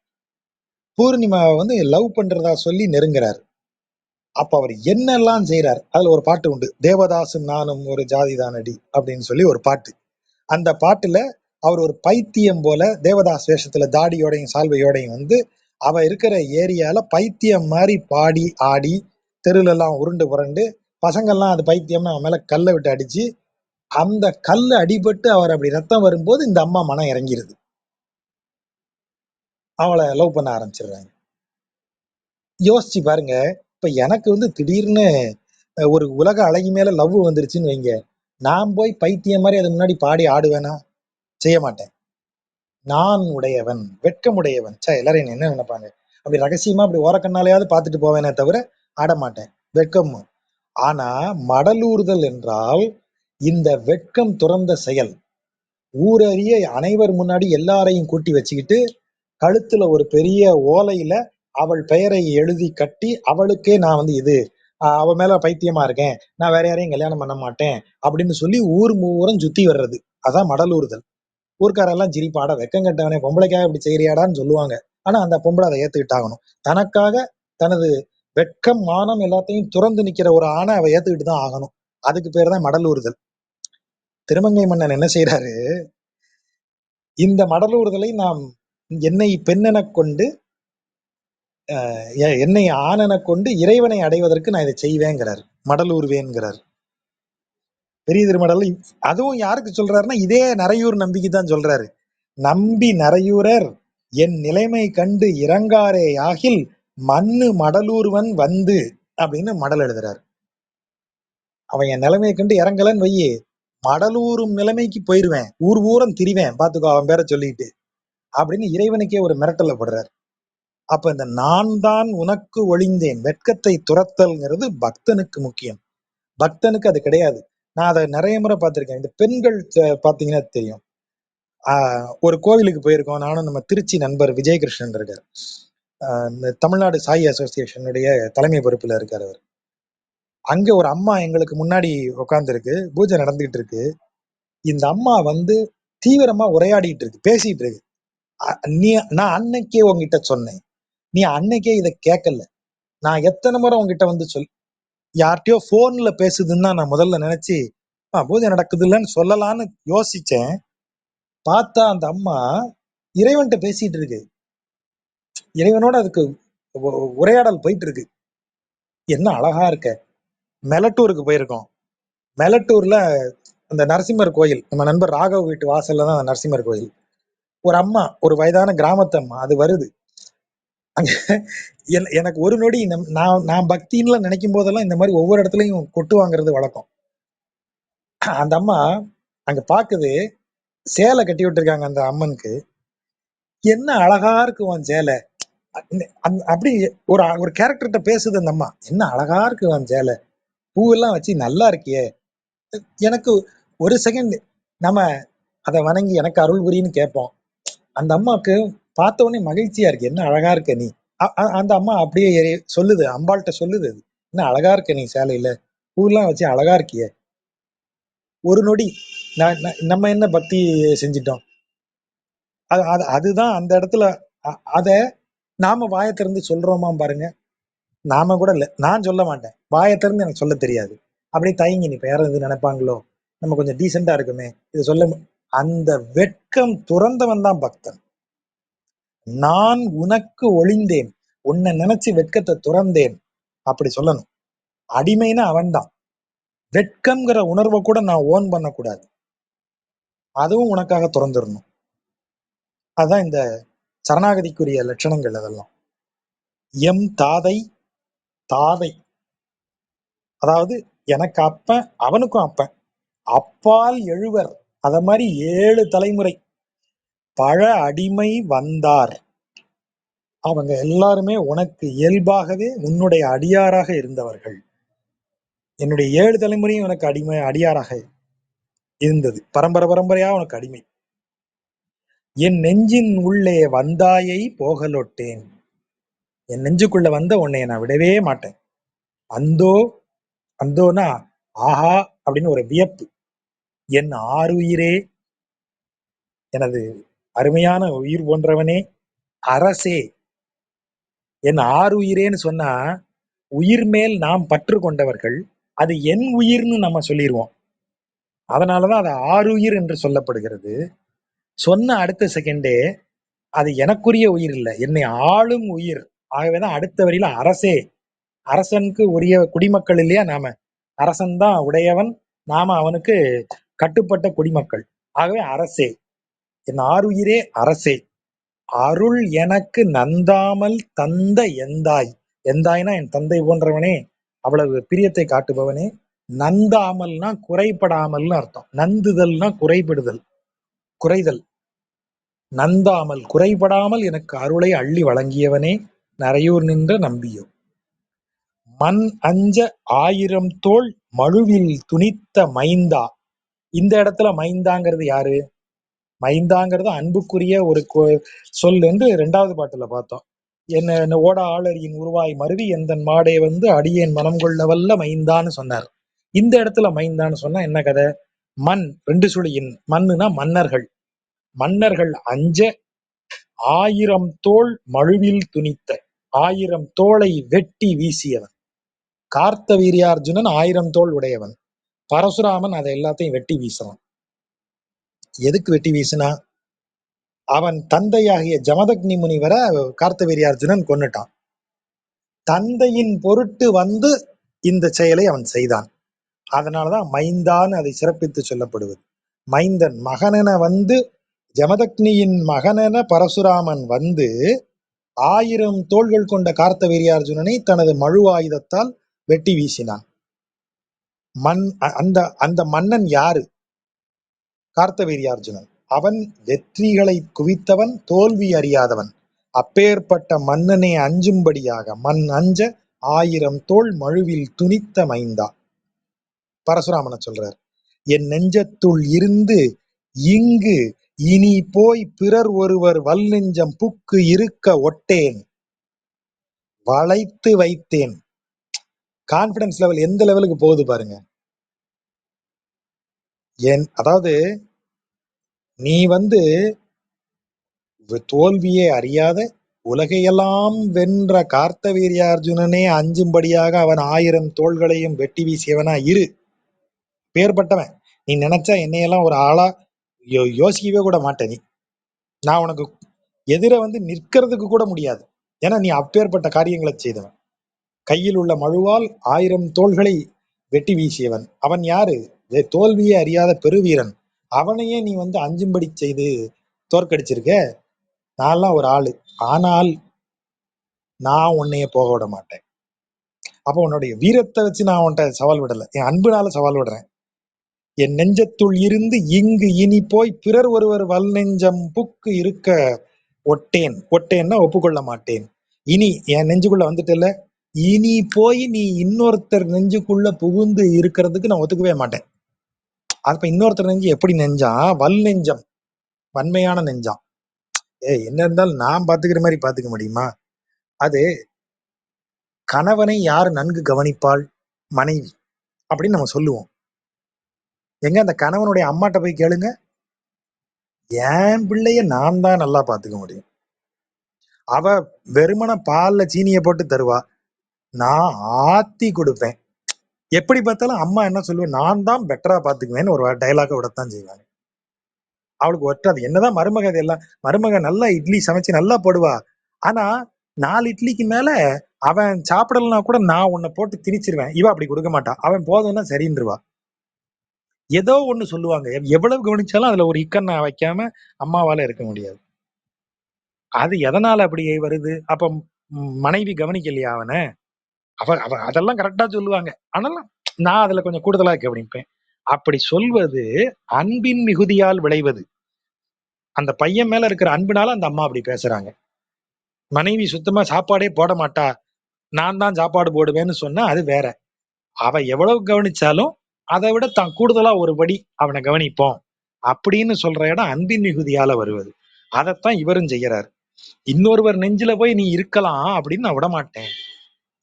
பூர்ணிமாவை வந்து லவ் பண்றதா சொல்லி நெருங்குறார். அப்ப அவர் என்னெல்லாம் செய்யறார். அதுல ஒரு பாட்டு உண்டு, தேவதாசும் நானும் ஒரு ஜாதி தானடி அப்படின்னு சொல்லி ஒரு பாட்டு. அந்த பாட்டுல அவர் ஒரு பைத்தியம் போல தேவதாஸ் வேஷத்துல தாடியோடையும் சால்வையோடையும் வந்து அவ இருக்கிற ஏரியால பைத்தியம் மாதிரி பாடி ஆடி தெருல எல்லாம் உருண்டு புரண்டு பசங்கள்லாம் அது பைத்தியம்னு அவன் மேல கல்லை விட்டு அடிச்சு அந்த கல்லு அடிபட்டு அவர் அப்படி ரத்தம் வரும்போது இந்த அம்மா மனம் இறங்கிருது. அவளை லவ் பண்ண ஆரம்பிச்சிடுறாங்க. யோசிச்சு பாருங்க. இப்ப எனக்கு வந்து திடீர்னு ஒரு உலக அழகி மேல லவ் வந்துருச்சுன்னு வைங்க, நான் போய் பைத்தியம் மாதிரி அது முன்னாடி பாடி ஆடுவேனா? செய்ய மாட்டேன். நான் உடையவன், வெட்கமுடையவன். எல்லாரும் என்ன நினைப்பாங்க? அப்படி ரகசியமா அப்படி ஓரக்கண்ணாலையாவது பார்த்துட்டு போவேனே தவிர ஆட மாட்டேன். வெட்கம். ஆனா மடலூறுதல் என்றால் இந்த வெட்கம் துறந்த செயல். ஊரறிய அனைவர் முன்னாடி எல்லாரையும் கூட்டி வச்சுக்கிட்டு கழுத்துல ஒரு பெரிய ஓலையில அவள் பெயரை எழுதி கட்டி அவளுக்கே நான் வந்து இது அவ மேல பைத்தியமா இருக்கேன், நான் வேற யாரையும் கல்யாணம் பண்ண மாட்டேன் அப்படின்னு சொல்லி ஊர் மூவரும் சுத்தி வர்றது. அதான் மடலூறுதல். ஊர்க்காரெல்லாம் சிரிப்பாடா, வெக்கம் கட்டவனே, பொம்பளைக்காக இப்படி செய்யறியாடான்னு சொல்லுவாங்க. ஆனா அந்த பொம்பளை அதை ஏத்துக்கிட்டாகணும். தனக்காக தனது வெட்கம் மானம் எல்லாத்தையும் துறந்து நிக்கிற ஒரு ஆணை அவ ஏத்துக்கிட்டு தான் ஆகணும். அதுக்கு பேர் தான் மடலூறுதல். திருமங்கை மன்னன் என்ன செய்யறாரு, இந்த மடலூறுதலை நாம் என்னை பெண்ணெனக் கொண்டு என்னை ஆணெனக் கொண்டு இறைவனை அடைவதற்கு நான் இதை செய்வேங்கிறார். மடலூர்வேன்கிறார். பெரிய திருமடல். அதுவும் யாருக்கு சொல்றாருன்னா இதே நரையூர் நம்பிக்கை தான் சொல்றாரு. நம்பி நரையூரர் என் நிலைமை கண்டு இறங்காரே ஆகில் மண்ணு மடலூர்வன் வந்து அப்படின்னு மடல் எழுதுறாரு. அவன் என் நிலைமையை கண்டு இறங்கலன்னு வையே, மடலூரும் நிலைமைக்கு போயிருவேன், ஊர் ஊரம் திரிவேன் பாத்துக்கோ அவன் பேரை சொல்லிட்டு அப்படின்னு இறைவனுக்கே ஒரு மிரட்டல படுறாரு. அப்ப இந்த நான் தான் உனக்கு ஒளிந்தேன் வெட்கத்தை துரத்தல்ங்கிறது பக்தனுக்கு முக்கியம். பக்தனுக்கு அது கிடையாது. நான் அதை நிறைய முறை பார்த்திருக்கேன். இந்த பெண்கள் பாத்தீங்கன்னா தெரியும். ஒரு கோவிலுக்கு போயிருக்கோம். நானும் நம்ம திருச்சி நண்பர் விஜயகிருஷ்ணன் இருக்காரு. இந்த தமிழ்நாடு சாய் அசோசியேஷனுடைய தலைமை பொறுப்புல இருக்காரு அவர். அங்க ஒரு அம்மா எங்களுக்கு முன்னாடி உட்கார்ந்து இருக்கு, பூஜை நடந்துகிட்டு இருக்கு. இந்த அம்மா வந்து தீவிரமா உரையாடிட்டு இருக்கு, பேசிட்டு இருக்கு. நீ நான் அன்னைக்கே உங்ககிட்ட சொன்னேன், நீ அன்னைக்கே இதை கேட்கல. நான் எத்தனை முறை உங்ககிட்ட வந்து யார்கிட்டயோ போன்ல பேசுதுன்னு தான் நான் முதல்ல நினைச்சு பூஜை நடக்குது இல்லைன்னு சொல்லலான்னு யோசிச்சேன். பார்த்தா அந்த அம்மா இறைவன்கிட்ட பேசிட்டு இருக்கு. இறைவனோட அதுக்கு உரையாடல் போயிட்டு இருக்கு. என்ன அழகா இருக்க. மெலட்டூருக்கு போயிருக்கோம். மெலட்டூர்ல அந்த நரசிம்மர் கோயில், நம்ம நண்பர் ராகவ் வீட்டு வாசல்ல தான் அந்த நரசிம்மர் கோயில். ஒரு அம்மா, ஒரு வயதான கிராமத்து அம்மா அது வருது. அங்க எனக்கு ஒரு நொடி நான் நான் பக்தின்னு நினைக்கும் போதெல்லாம் இந்த மாதிரி ஒவ்வொரு இடத்துலயும் கொட்டு வாங்குறது வழக்கம். அந்த அம்மா அங்க பாக்குது, சேலை கட்டி விட்டுருக்காங்க அந்த அம்மனுக்கு. என்ன அழகா இருக்கு உன் சேலை. அப்படி ஒரு ஒரு கேரக்டர்கிட்ட பேசுது அந்த அம்மா. என்ன அழகா இருக்கு உன் சேலை, பூவெல்லாம் வச்சு நல்லா இருக்கியே. எனக்கு ஒரு செகண்ட் நம்ம அதை வணங்கி எனக்கு அருள் புரின்னு கேட்போம். அந்த அம்மாவுக்கு பார்த்த உடனே மகிழ்ச்சியா இருக்கு. என்ன அழகா இருக்க நீ. அந்த அம்மா அப்படியே சொல்லுது, அம்பாள்கிட்ட சொல்லுது, என்ன அழகா இருக்க நீ சேலையில, பூவெல்லாம் வச்சு அழகா இருக்கிய. ஒரு நொடி நம்ம என்ன பக்தி செஞ்சிட்டோம். அதுதான் அந்த இடத்துல அத நாம வாயை திறந்து சொல்றோமா பாருங்க. நாம கூட இல்ல, நான் சொல்ல மாட்டேன். வாயை திறந்து எனக்கு சொல்ல தெரியாது. அப்படியே தயங்கி நிப்ப, யாரும் எது நினைப்பாங்களோ, நம்ம கொஞ்சம் டீசெண்டா இருக்குமே இது சொல்ல. அந்த வெட்கம் துறந்தவன் தான் பக்தன். நான் உனக்கு ஒளிந்தேன், உன்னை நினைச்சு வெட்கத்தை துறந்தேன் அப்படி சொல்லணும். அடிமைனா அவன்தான். வெட்கம்ங்கிற உணர்வை கூட நான் ஓன் பண்ணக்கூடாது, அதுவும் உனக்காக துறந்துடணும். அதான் இந்த சரணாகதிக்குரிய லட்சணங்கள். அதெல்லாம் எம் தாதை தாதை, அதாவது எனக்கு அப்பன் அவனுக்கும் அப்பன், அப்பால் எழுவர், அத மாதிரி 7 தலைமுறை பழ அடிமை வந்தார், அவங்க எல்லாருமே உனக்கு இயல்பாகவே உன்னுடைய அடியாராக இருந்தவர்கள். என்னுடைய 7 தலைமுறையும் உனக்கு அடியாராக இருந்தது. பரம்பரை பரம்பரையா உனக்கு அடிமை. என் நெஞ்சின் உள்ளே வந்தாயை போகலொட்டேன். என் நெஞ்சுக்குள்ள வந்த உன்னைய நான் விடவே மாட்டேன். அந்தோ, அந்தோனா ஆஹா அப்படின்னு ஒரு வியப்பு. என் ஆருயிரே, எனது அருமையான உயிர் போன்றவனே, அரசே. என் ஆருயிரேன்னு சொன்னா உயிர் மேல் நாம் பற்று கொண்டவர்கள். அது என் உயிர்னு நம்ம சொல்லிடுவோம். அதனாலதான் அது ஆருயிர் என்று சொல்லப்படுகிறது. சொன்ன அடுத்த செகண்டே அது எனக்குரிய உயிர் இல்லை, என்னை ஆளும் உயிர். ஆகவேதான் அடுத்த வரியில அரசே. அரசனுக்கு உரிய குடிமக்கள் இல்லையா நாம? அரசன் தான் உடையவன், நாம அவனுக்கு கட்டுப்பட்ட குடிமக்கள். ஆகவே அரசே, என் ஆருயிரே அரசே, அருள் எனக்கு நந்தாமல் தந்த எந்தாய். எந்தாய்னா என் தந்தை போன்றவனே, அவ்வளவு பிரியத்தை காட்டுபவனே. நந்தாமல்னா குறைபடாமல்னு அர்த்தம். நந்துதல்னா குறைபடுதல், குறைதல். நந்தாமல் குறைபடாமல் எனக்கு அருளை அள்ளி வழங்கியவனே, நரையூர் நின்ற நம்பியோ. மண் அஞ்ச 1000 தோள் மழுவில் துணித்த மைந்தா. இந்த இடத்துல மைந்தாங்கிறது யாரு? மைந்தாங்கிறது அன்புக்குரிய ஒரு சொல் என்று 2வது பாட்டுல பார்த்தோம். என்ன ஓட ஆளரியின் உருவாய் மருவி எந்தன் மாடே வந்து அடியேன் மனம் கொள்ள வல்ல மைந்தான்னு சொன்னார். இந்த இடத்துல மைந்தான்னு சொன்னா என்ன கதை? மண் 2 சுழியின் மண்ணுனா மன்னர்கள். மன்னர்கள் அஞ்ச 1000 தோள் மழுவில் துணித்த, 1000 தோளை வெட்டி வீசியவன். கார்த்த வீரியார்ஜுனன் 1000 தோள் உடையவன். பரசுராமன் அதை எல்லாத்தையும் வெட்டி வீசுறான். எதுக்கு வெட்டி வீசினா? அவன் தந்தையாகிய ஜமதக்னி முனிவரை கார்த்த வீரியார்ஜுனன் கொன்னுட்டான். தந்தையின் பொருட்டு வந்து இந்த செயலை அவன் செய்தான். அதனாலதான் மைந்தான்னு அதை சிறப்பித்து சொல்லப்படுவது. மைந்தன் மகனென வந்து, ஜமதக்னியின் மகனென பரசுராமன் வந்து 1000 தோள்கள் கொண்ட கார்த்த வீரியார்ஜுனனை தனது மழு ஆயுதத்தால் வெட்டி வீசினான். அந்த அந்த மன்னன் யாரு? கார்த்த வீரியார்ஜுனன். அவன் வெற்றிகளை குவித்தவன், தோல்வி அறியாதவன். அப்பேற்பட்ட மன்னனை அஞ்சும்படியாக மண் அஞ்ச 1000 தோள் மழுவில் துணித்த மைந்தா. பரசுராமனை சொல்றார். என் நெஞ்சத்துள் இருந்து இங்கு இனி போய் பிறர் ஒருவர் வல் நெஞ்சம் புக்கு இருக்க ஒட்டேன், வளைத்து வைத்தேன். கான்பிடன்ஸ் லெவல் எந்த லெவலுக்கு போகுது பாருங்க. அதாவது நீ வந்து தோல்வியே அறியாத உலகையெல்லாம் வென்ற கார்த்த வீரியார்ஜுனனே அஞ்சும்படியாக அவன் 1000 தோள்களையும் வெட்டி வீசியவனா இரு. பேர்பட்டவன். நீ நினைச்சா என்னையெல்லாம் ஒரு ஆளா யோசிக்கவே கூட மாட்டேன். நான் உனக்கு எதிர வந்து நிற்கிறதுக்கு கூட முடியாது. ஏன்னா நீ அப்பேற்பட்ட காரியங்களை செய்தவன். கையில் உள்ள மழுவால் 1000 தோள்களை வெட்டி வீசியவன். அவன் யாரு? தோல்வியே அறியாத பெருவீரன். அவனையே நீ வந்து அஞ்சும்படி செய்து தோற்கடிச்சிருக்க. நான்லாம் ஒரு ஆளு. ஆனால் நான் உன்னைய போக விட மாட்டேன். அப்போ உன்னுடைய வீரத்தை வச்சு நான் உன்கிட்ட சவால் விடல, என் அன்புனால சவால் விடுறேன். என் நெஞ்சத்துள் இருந்து இங்கு இனி போய் பிறர் ஒருவர் வல் நெஞ்சம் புக்கு இருக்க ஒட்டேன். ஒட்டேன்னா ஒப்புக்கொள்ள மாட்டேன். இனி என் நெஞ்சுக்குள்ள வந்துட்டு இல்ல, இனி போய் நீ இன்னொருத்தர் நெஞ்சுக்குள்ள புகுந்து இருக்கிறதுக்கு நான் ஒத்துக்கவே மாட்டேன். அப்ப இன்னொருத்தர் நெஞ்சு எப்படி நெஞ்சா? வல் நெஞ்சம், வன்மையான நெஞ்சாம். என்ன இருந்தாலும் நான் பாத்துக்கிற மாதிரி பாத்துக்க முடியுமா? அது கணவனை யார் நன்கு கவனிப்பாள்? மனைவி அப்படின்னு நம்ம சொல்லுவோம். எங்க அந்த கணவனுடைய அம்மாட்ட போய் கேளுங்க, என் பிள்ளைய நான் தான் நல்லா பாத்துக்க முடியும். அவ வெறுமன பால்ல சீனிய போட்டு தருவா, நான் ஆத்தி கொடுப்பேன். எப்படி பார்த்தாலும் அம்மா என்ன சொல்லுவேன், நான் தான் பெட்டரா பாத்துக்குவேன்னு ஒரு டைலாக விடத்தான் செய்வாங்க. அவளுக்கு ஒற்றாது. என்னதான் மருமக இதெல்லாம், மருமக நல்லா இட்லி சமைச்சு நல்லா போடுவா. ஆனா 4 இட்லிக்கு மேல அவன் சாப்பிடலன்னா கூட நான் உன்னை போட்டு திணிச்சிருவேன். இவ அப்படி கொடுக்க மாட்டா. அவன் போதும்னா சரின்றுவா. ஏதோ ஒண்ணு சொல்லுவாங்க. எவ்வளவு கவனிச்சாலும் அதுல ஒரு இக்கண்ண வைக்காம அம்மாவால இருக்க முடியாது. அது எதனால அப்படி வருது? அப்ப மனைவி கவனிக்கலையா அவன? அவ அவ அதெல்லாம் கரெக்டா சொல்லுவாங்க. ஆனாலும் நான் அதுல கொஞ்சம் கூடுதலா கவனிப்பேன். அப்படி சொல்வது அன்பின் மிகுதியால் விளைவது. அந்த பையன் மேல இருக்கிற அன்புனால அந்த அம்மா அப்படி பேசுறாங்க. மனைவி சுத்தமா சாப்பாடே போட மாட்டா, நான் தான் சாப்பாடு போடுவேன்னு சொன்னா அது வேற. அவ எவ்வளவு கவனிச்சாலும் அதை விட தான் கூடுதலா ஒரு படி அவனை கவனிப்போம் அப்படின்னு சொல்ற இடம் அன்பின் மிகுதியால வருவது. அதைத்தான் இவரும் செய்யறாரு. இன்னொருவர் நெஞ்சில போய் நீ இருக்கலாம் அப்படின்னு நான் விட மாட்டேன்.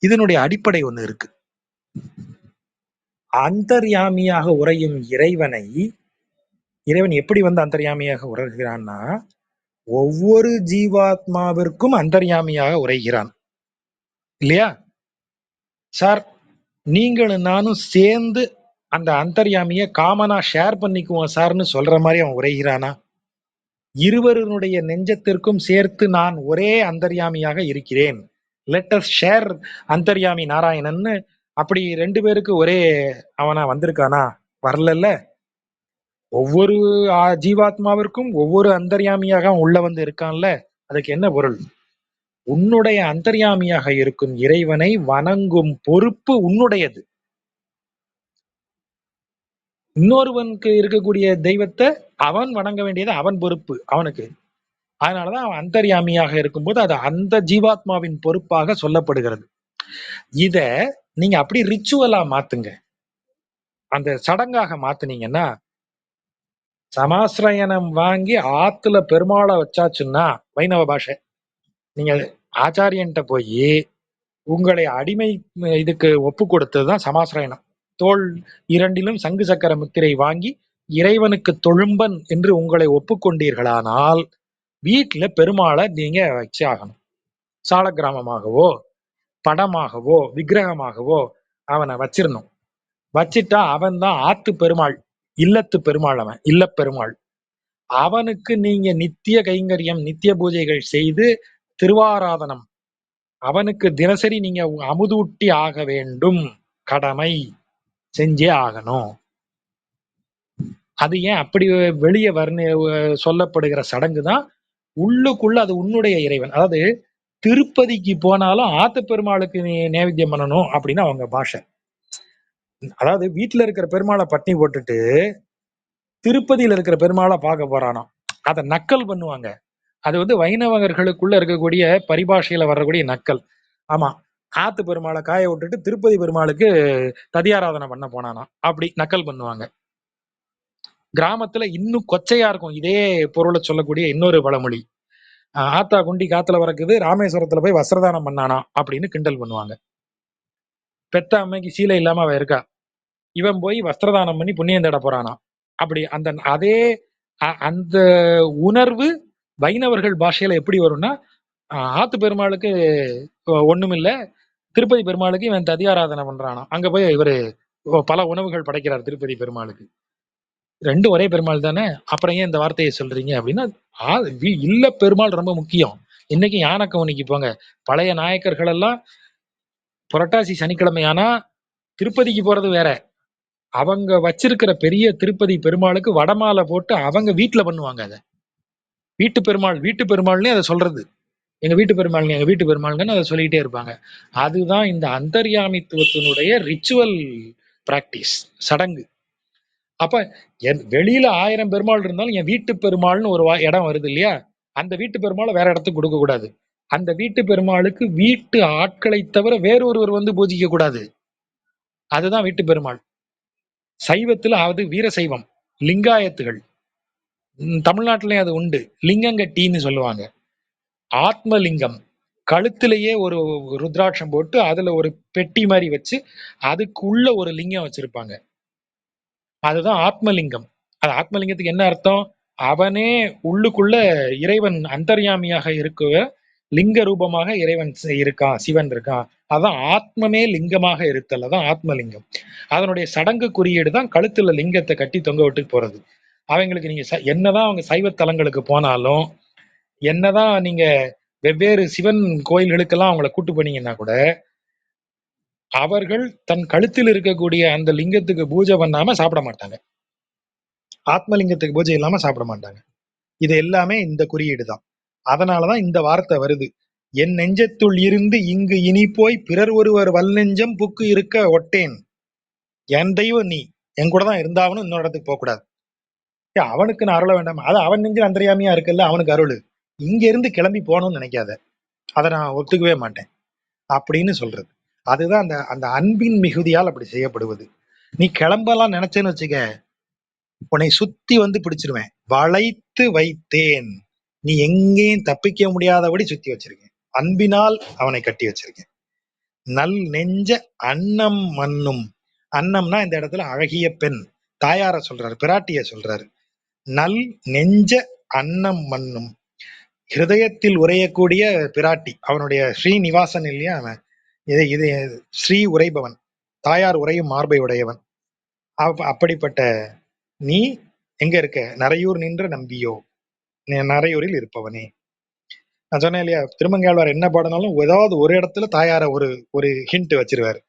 இதனுடைய அடிப்படை ஒண்ணு இருக்கு. அந்தர்யாமியாக உறையும் இறைவன் எப்படி வந்து அந்தர்யாமியாக உரைகிறான்னா, ஒவ்வொரு ஜீவாத்மாவிற்கும் அந்தர்யாமியாக உரைகிறான் இல்லையா சார்? நீங்களும் நானும் சேர்ந்து அந்த அந்தர்யாமிய காமனா ஷேர் பண்ணிக்குவோம் சார்னு சொல்ற மாதிரி அவன் உரைகிறானா? இருவருடைய நெஞ்சத்திற்கும் சேர்த்து நான் ஒரே அந்தர்யாமியாக இருக்கிறேன், லெட் அஸ் ஷேர் அந்தர்யாமி நாராயணன்னு அப்படி ரெண்டு பேருக்கு ஒரே அவனா வந்திருக்கானா? வரலல்ல. ஒவ்வொரு ஜீவாத்மாவிற்கும் ஒவ்வொரு அந்தர்யாமியாக அவன் உள்ள வந்து இருக்கான்ல. அதுக்கு என்ன பொருள்? உன்னுடைய அந்தர்யாமியாக இருக்கும் இறைவனை வணங்கும் பொறுப்பு உன்னுடையது. இன்னொருவனுக்கு இருக்கக்கூடிய தெய்வத்தை அவன் வணங்க வேண்டியது அவன் பொறுப்பு அவனுக்கு. அதனாலதான் அவன் அந்தர்யாமியாக இருக்கும்போது அது அந்த ஜீவாத்மாவின் பொறுப்பாக சொல்லப்படுகிறது. இத நீங்க அப்படி ரிச்சுவலா மாத்துங்க, அந்த சடங்காக மாத்துனீங்கன்னா, சமாசிரயணம் வாங்கி ஆத்துல பெருமாளை வச்சாச்சுன்னா வைணவ பாஷை, நீங்க ஆச்சாரியன்ட்ட போய் உங்களை அடிமை இதுக்கு ஒப்பு கொடுத்ததுதான் சமாசிரயணம். தோல் இரண்டிலும் சங்கு சக்கர முத்திரை வாங்கி இறைவனுக்கு தொழும்பன் என்று உங்களை ஒப்புக்கொண்டீர்களானால் வீட்டுல பெருமாளை நீங்க வச்சு ஆகணும். சால கிராமமாகவோ படமாகவோ விக்கிரகமாகவோ அவனை வச்சிடணும். வச்சிட்டா அவன் தான் ஆத்து பெருமாள், இல்லத்து பெருமாள், அவன் இல்ல பெருமாள். அவனுக்கு நீங்க நித்திய கைங்கரியம் நித்திய பூஜைகள் செய்து திருவாராதனம் அவனுக்கு தினசரி நீங்க அமுதூட்டி ஆக வேண்டும், கடமை செஞ்சே ஆகணும். அது ஏன் அப்படி வெளியே சொல்லப்படுகிற சடங்கு தான் உள்ளுக்குள்ள அது உன்னுடைய இறைவன். அதாவது திருப்பதிக்கு போனாலும் ஆத்து பெருமாளுக்கு நீ நேவேத்தியம் பண்ணணும் அப்படின்னு அவங்க பாஷை. அதாவது வீட்டுல இருக்கிற பெருமாளை பட்டினி போட்டுட்டு திருப்பதியில இருக்கிற பெருமாளை பார்க்க போறானோ அதை நக்கல் பண்ணுவாங்க. அது வந்து வைணவர்களுக்குள்ள இருக்கக்கூடிய பரிபாஷையில வரக்கூடிய நக்கல். ஆமா, ஆத்து பெருமாளை காய விட்டுட்டு திருப்பதி பெருமாளுக்கு ததியாராதனை பண்ண போனானா அப்படி நக்கல் பண்ணுவாங்க. கிராமத்துல இன்னும் கொச்சையா இருக்கும் இதே பொருளை சொல்லக்கூடிய இன்னொரு பழமொழி. ஆத்தா குண்டி காத்துல வரக்குது, ராமேஸ்வரத்துல போய் வஸ்திரதானம் பண்ணானா அப்படின்னு கிண்டல் பண்ணுவாங்க. பெத்த அம்மைக்கு சீலை இல்லாம அவ இருக்கா, இவன் போய் வஸ்திரதானம் பண்ணி புண்ணியம் தேட போறானா அப்படி. அந்த அதே அந்த உணர்வு வைணவர்கள் பாஷையில எப்படி வரும்னா, ஆத்து பெருமாளுக்கு ஒண்ணுமில்ல, திருப்பதி பெருமாளுக்கு இவன் ததியாராதனை பண்றானா, அங்க போய் இவரு பல உணவுகள் படைக்கிறார் திருப்பதி பெருமாளுக்கு. ரெண்டும் ஒரே பெருமாள் தானே, அப்புறம் ஏன் இந்த வார்த்தையை சொல்றீங்க அப்படின்னா, இல்ல பெருமாள் ரொம்ப முக்கியம். இன்னைக்கு யானைக்கவுனிக்கு போங்க, பழைய நாயக்கர்கள் எல்லாம் புரட்டாசி சனிக்கிழமை ஆனா திருப்பதிக்கு போறது வேற, அவங்க வச்சிருக்கிற பெரிய திருப்பதி பெருமாளுக்கு வடமாலை போட்டு அவங்க வீட்டுல பண்ணுவாங்க. அதை வீட்டு பெருமாள்னே அதை சொல்றது, எங்க வீட்டு பெருமாள்னு அதை சொல்லிக்கிட்டே இருப்பாங்க. அதுதான் இந்த அந்தர்யாமித்துவத்தினுடைய ரிச்சுவல் பிராக்டிஸ், சடங்கு. அப்ப வெளியில 1000 பெருமாள் இருந்தாலும் என் வீட்டு பெருமாள்னு ஒரு இடம் வருது இல்லையா, அந்த வீட்டு பெருமாளை வேற இடத்துக்கு கொடுக்க கூடாது. அந்த வீட்டு பெருமாளுக்கு வீட்டு ஆட்களை தவிர வேறொருவர் வந்து பூஜிக்க கூடாது. அதுதான் வீட்டு பெருமாள். சைவத்துல அது வீர சைவம், லிங்காயத்துகள், தமிழ்நாட்டிலேயே அது உண்டு, லிங்கங்கட்டின்னு சொல்லுவாங்க. ஆத்மலிங்கம், கழுத்திலேயே ஒரு ருத்ராட்சம் போட்டு அதுல ஒரு பெட்டி மாதிரி வச்சு அதுக்குள்ள ஒரு லிங்கம் வச்சிருப்பாங்க. அதுதான் ஆத்மலிங்கம். அது ஆத்மலிங்கத்துக்கு என்ன அர்த்தம்? அவனே உள்ளுக்குள்ள இறைவன் அந்தர்யாமியாக இருக்க லிங்க ரூபமாக இறைவன் இருக்கான், சிவன் இருக்கான். அதான் ஆத்மமே லிங்கமாக இருத்தல், அதான் ஆத்மலிங்கம். அதனுடைய சடங்கு குறியீடு தான் கழுத்துல லிங்கத்தை கட்டி தொங்க விட்டு போறது. அவங்களுக்கு நீங்க என்னதான் அவங்க சைவ தலங்களுக்கு போனாலும், என்னதான் நீங்க வெவ்வேறு சிவன் கோயில்களுக்கெல்லாம் அவங்களை கூட்டு போனீங்கன்னா கூட, அவர்கள் தன் கழுத்தில் இருக்கக்கூடிய அந்த லிங்கத்துக்கு பூஜை பண்ணாம சாப்பிட மாட்டாங்க, ஆத்மலிங்கத்துக்கு பூஜை இல்லாம சாப்பிட மாட்டாங்க. இது எல்லாமே இந்த குறியீடு தான். அதனாலதான் இந்த வார்த்தை வருது, என் நெஞ்சத்துள் இருந்து இங்கு இனி போய் பிறர் ஒருவர் வல் நெஞ்சம் புக்கு இருக்க ஒட்டேன். என் தெய்வம் நீ, என் கூட தான் இருந்தாவணும், இன்னொரு இடத்துக்கு போக கூடாது. ஏன் அவனுக்கு நான் அருள வேண்டாமா? அது அவன் நெஞ்சில் அந்தர்யாமியா இருக்குல்ல, அவனுக்கு அருளு. இங்க இருந்து கிளம்பி போகணும்னு நினைக்காத. அதை நான் ஒத்துக்கவே மாட்டேன் அப்படின்னு சொல்றது. அதுதான் அந்த அந்த அன்பின் மிகுதியால் அப்படி செய்யப்படுவது. நீ கிளம்பலாம் நினைச்சேன்னு வச்சுக்க, உன்னை சுத்தி வந்து பிடிச்சிருவேன். வளைத்து வைத்தேன், நீ எங்கேயும் தப்பிக்க முடியாதபடி சுத்தி வச்சிருக்கேன். அன்பினால் அவனை கட்டி வச்சிருக்கேன். நல் நெஞ்ச அன்னம் மன்னும். அன்னம்னா இந்த இடத்துல அழகிய பெண், தாயார சொல்றாரு, பிராட்டிய சொல்றாரு. நல் நெஞ்ச அன்னம் மன்னும், ஹிருதயத்தில் உரையக்கூடிய பிராட்டி, அவனுடைய ஸ்ரீநிவாசன் இல்லையா அவன். இது இது ஸ்ரீ உரைபவன், தாயார் உரையும் மார்பை உடையவன். அப்படிப்பட்ட நீ எங்க இருக்க? நரையூர் நின்ற நம்பியோ, நரையூரில் இருப்பவனே. நான் சொன்னேன் இல்லையா, திருமங்கையாழ்வார் என்ன பாடினாலும் ஏதாவது ஒரு இடத்துல தாயார ஒரு ஒரு ஹிண்ட் வச்சிருவாரு.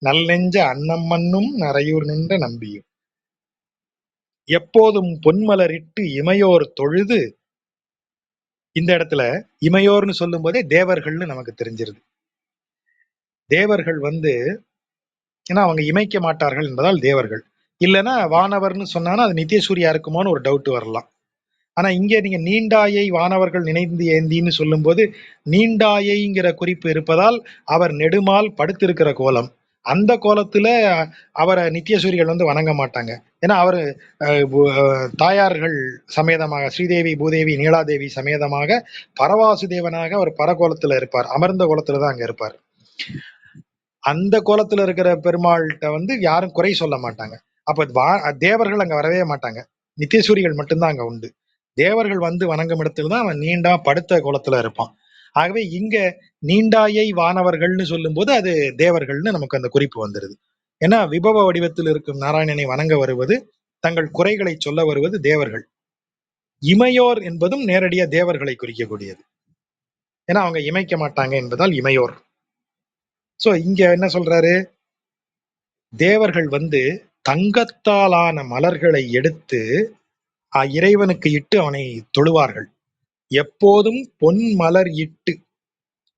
நல் நெஞ்ச அன்னம் மன்னும் நரையூர் நின்ற நம்பியும், எப்போதும் பொன்மலரிட்டு இமையோர் தொழுது. இந்த இடத்துல இமையோர்னு சொல்லும் போதே தேவர்கள்னு நமக்கு தெரிஞ்சிருது. தேவர்கள் வந்து, ஏன்னா அவங்க இமைக்க மாட்டார்கள் என்பதால் தேவர்கள். இல்லைன்னா வானவர்னு சொன்னாலும் அது நித்தியசூரியா இருக்குமான்னு ஒரு டவுட் வரலாம். ஆனா இங்க நீங்க நீண்டாயை வானவர்கள் நினைந்து ஏந்தின்னு சொல்லும் போது, நீண்டாயைங்கிற குறிப்பு இருப்பதால் அவர் நெடுமால் படுத்திருக்கிற கோலம், அந்த கோலத்துல அவரை நித்தியசூரிகள் வந்து வணங்க மாட்டாங்க. ஏன்னா அவரு தாயார்கள் சமேதமாக ஸ்ரீதேவி பூதேவி நீலாதேவி சமேதமாக பரவாசுதேவனாக அவர் பரகோலத்துல இருப்பார், அமர்ந்த கோலத்துல தான் அங்க இருப்பார். அந்த கோலத்துல இருக்கிற பெருமாள்கிட்ட வந்து யாரும் குறை சொல்ல மாட்டாங்க. அப்ப தேவர்கள் அங்க வரவே மாட்டாங்க, நித்தியசூரிகள் மட்டும்தான் அங்க உண்டு. தேவர்கள் வந்து வணங்கும் இடத்துல தான் அவன் நீண்டா படுத்த கோலத்துல இருப்பான். ஆகவே இங்க நீண்டாயை வானவர்கள்னு சொல்லும் போது அது தேவர்கள்னு நமக்கு அந்த குறிப்பு வந்துருது. ஏன்னா விபவ வடிவத்தில் இருக்கும் நாராயணனை வணங்க வருவது, தங்கள் குறைகளை சொல்ல வருவது தேவர்கள். இமையோர் என்பதும் நேரடியா தேவர்களை குறிக்கக்கூடியது. ஏன்னா அவங்க இமைக்க மாட்டாங்க என்பதால் இமையோர். சோ இங்க என்ன சொல்றாரு, தேவர்கள் வந்து தங்கத்தாலான மலர்களை எடுத்து இறைவனுக்கு இட்டு அவனை தொழுவார்கள். எப்போதும் பொன் மலர் இட்டு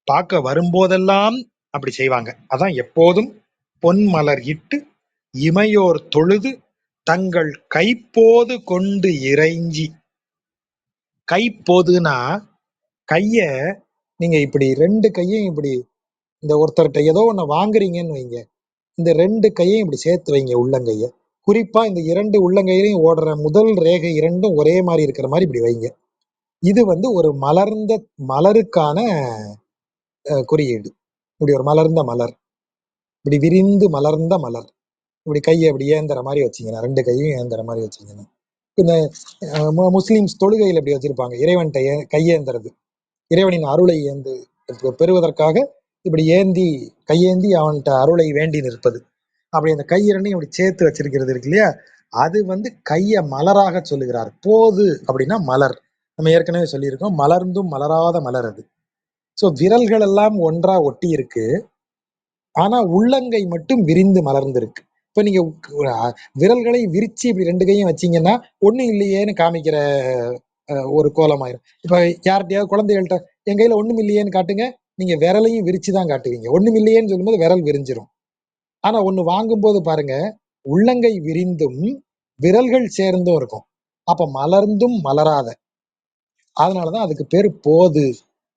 பார்க்க வரும்போதெல்லாம் அப்படி செய்வாங்க. அதான் எப்போதும் பொன் மலர் இட்டு இமையோர் தொழுது தங்கள் கைப்போது கொண்டு இறைஞ்சி. கைப்போதுனா கைய நீங்க இப்படி ரெண்டு கையும் இப்படி, இந்த ஒருத்தர்கிட்ட ஏதோ ஒண்ணு வாங்குறீங்கன்னு வைங்க, இந்த ரெண்டு கையையும் இப்படி சேர்த்து வைங்க உள்ளங்கைய. குறிப்பா இந்த இரண்டு உள்ளங்கையிலையும் ஓடுற முதல் ரேகை இரண்டும் ஒரே மாதிரி இருக்கிற மாதிரி இப்படி வைங்க. இது வந்து ஒரு மலர்ந்த மலருக்கான குறியீடு. இப்படி ஒரு மலர்ந்த மலர், இப்படி விரிந்து மலர்ந்த மலர், இப்படி கையை இப்படி ஏந்துற மாதிரி வச்சீங்கன்னா, ரெண்டு கையும் ஏந்துற மாதிரி வச்சீங்கன்னா, இந்த முஸ்லிம்ஸ் தொழுகையில் இப்படி வச்சிருப்பாங்க, இறைவன்கிட்ட கையேந்துறது, இறைவனின் அருளை ஏந்து பெறுவதற்காக இப்படி ஏந்தி கையேந்தி அவன்கிட்ட அருளை வேண்டி நிற்பது. அப்படி அந்த கை இரண்டையும் இப்படி சேர்த்து வச்சிருக்கிறது இருக்கு இல்லையா, அது வந்து கைய மலராக சொல்லுகிறார். போது அப்படின்னா மலர், நம்ம ஏற்கனவே சொல்லியிருக்கோம், மலர்ந்தும் மலராத மலர் அது. சோ விரல்கள் எல்லாம் ஒன்றா ஒட்டி இருக்கு, ஆனா உள்ளங்கை மட்டும் விரிந்து மலர்ந்திருக்கு. இப்ப நீங்க விரல்களை விரிச்சு இப்படி ரெண்டு கையும் வச்சீங்கன்னா ஒண்ணும் இல்லையேன்னு காமிக்கிற ஒரு கோலம் ஆயிரும். இப்ப யார்கிட்டயாவது குழந்தைகள்கிட்ட என் கையில ஒண்ணும் இல்லையேன்னு காட்டுங்க, நீங்க விரலையும் விரிச்சுதான் காட்டுவீங்க. ஒண்ணும் இல்லையேன்னு சொல்லும்போது விரல் விரிஞ்சிரும். ஆனா ஒண்ணு வாங்கும் போது பாருங்க, உள்ளங்கை விரிந்தும் விரல்கள் சேர்ந்தும் இருக்கும். அப்ப மலர்ந்தும் மலராத, அதனாலதான் அதுக்கு பேரு போது.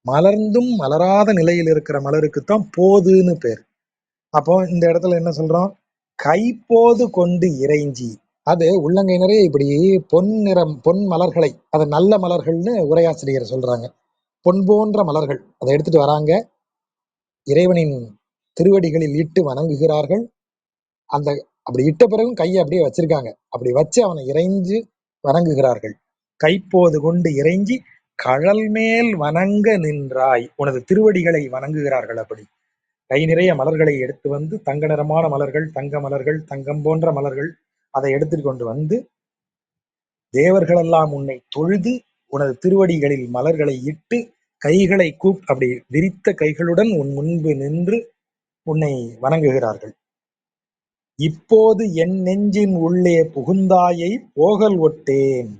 மலர்ந்தும் மலராத நிலையில் இருக்கிற மலருக்குத்தான் போதுன்னு பேர். அப்போ இந்த இடத்துல என்ன சொல்றோம், கைப்போது கொண்டு இறைஞ்சி, அது உள்ளங்கை நிறைய இப்படி பொன் நிறம் பொன் மலர்களை, அது நல்ல மலர்கள்னு உரையாசிரியர் சொல்றாங்க. பொன் போன்ற மலர்கள் அதை எடுத்துட்டு வராங்க, இறைவனின் திருவடிகளில் இட்டு வணங்குகிறார்கள். அந்த அப்படி இட்ட பிறகும் கையை அப்படியே வச்சிருக்காங்க, அப்படி வச்சு அவனை இறைஞ்சு வணங்குகிறார்கள். கைப்போது கொண்டு இறைஞ்சி கழல் மேல் வணங்க நின்றாய், உனது திருவடிகளை வணங்குகிறார்கள். அப்படி கை நிறைய மலர்களை எடுத்து வந்து, தங்க நிறமான மலர்கள், தங்க மலர்கள், தங்கம் போன்ற மலர்கள், அதை எடுத்துட்டு கொண்டு வந்து தேவர்களெல்லாம் உன்னை தொழுது உனது திருவடிகளில் மலர்களை இட்டு கைகளை அப்படி விரித்த கைகளுடன் உன் முன்பு நின்று உன்னை வணங்குகிறார்கள். இப்போது என் நெஞ்சின் உள்ளே புகுந்தாயை போகல் ஒட்டேன்.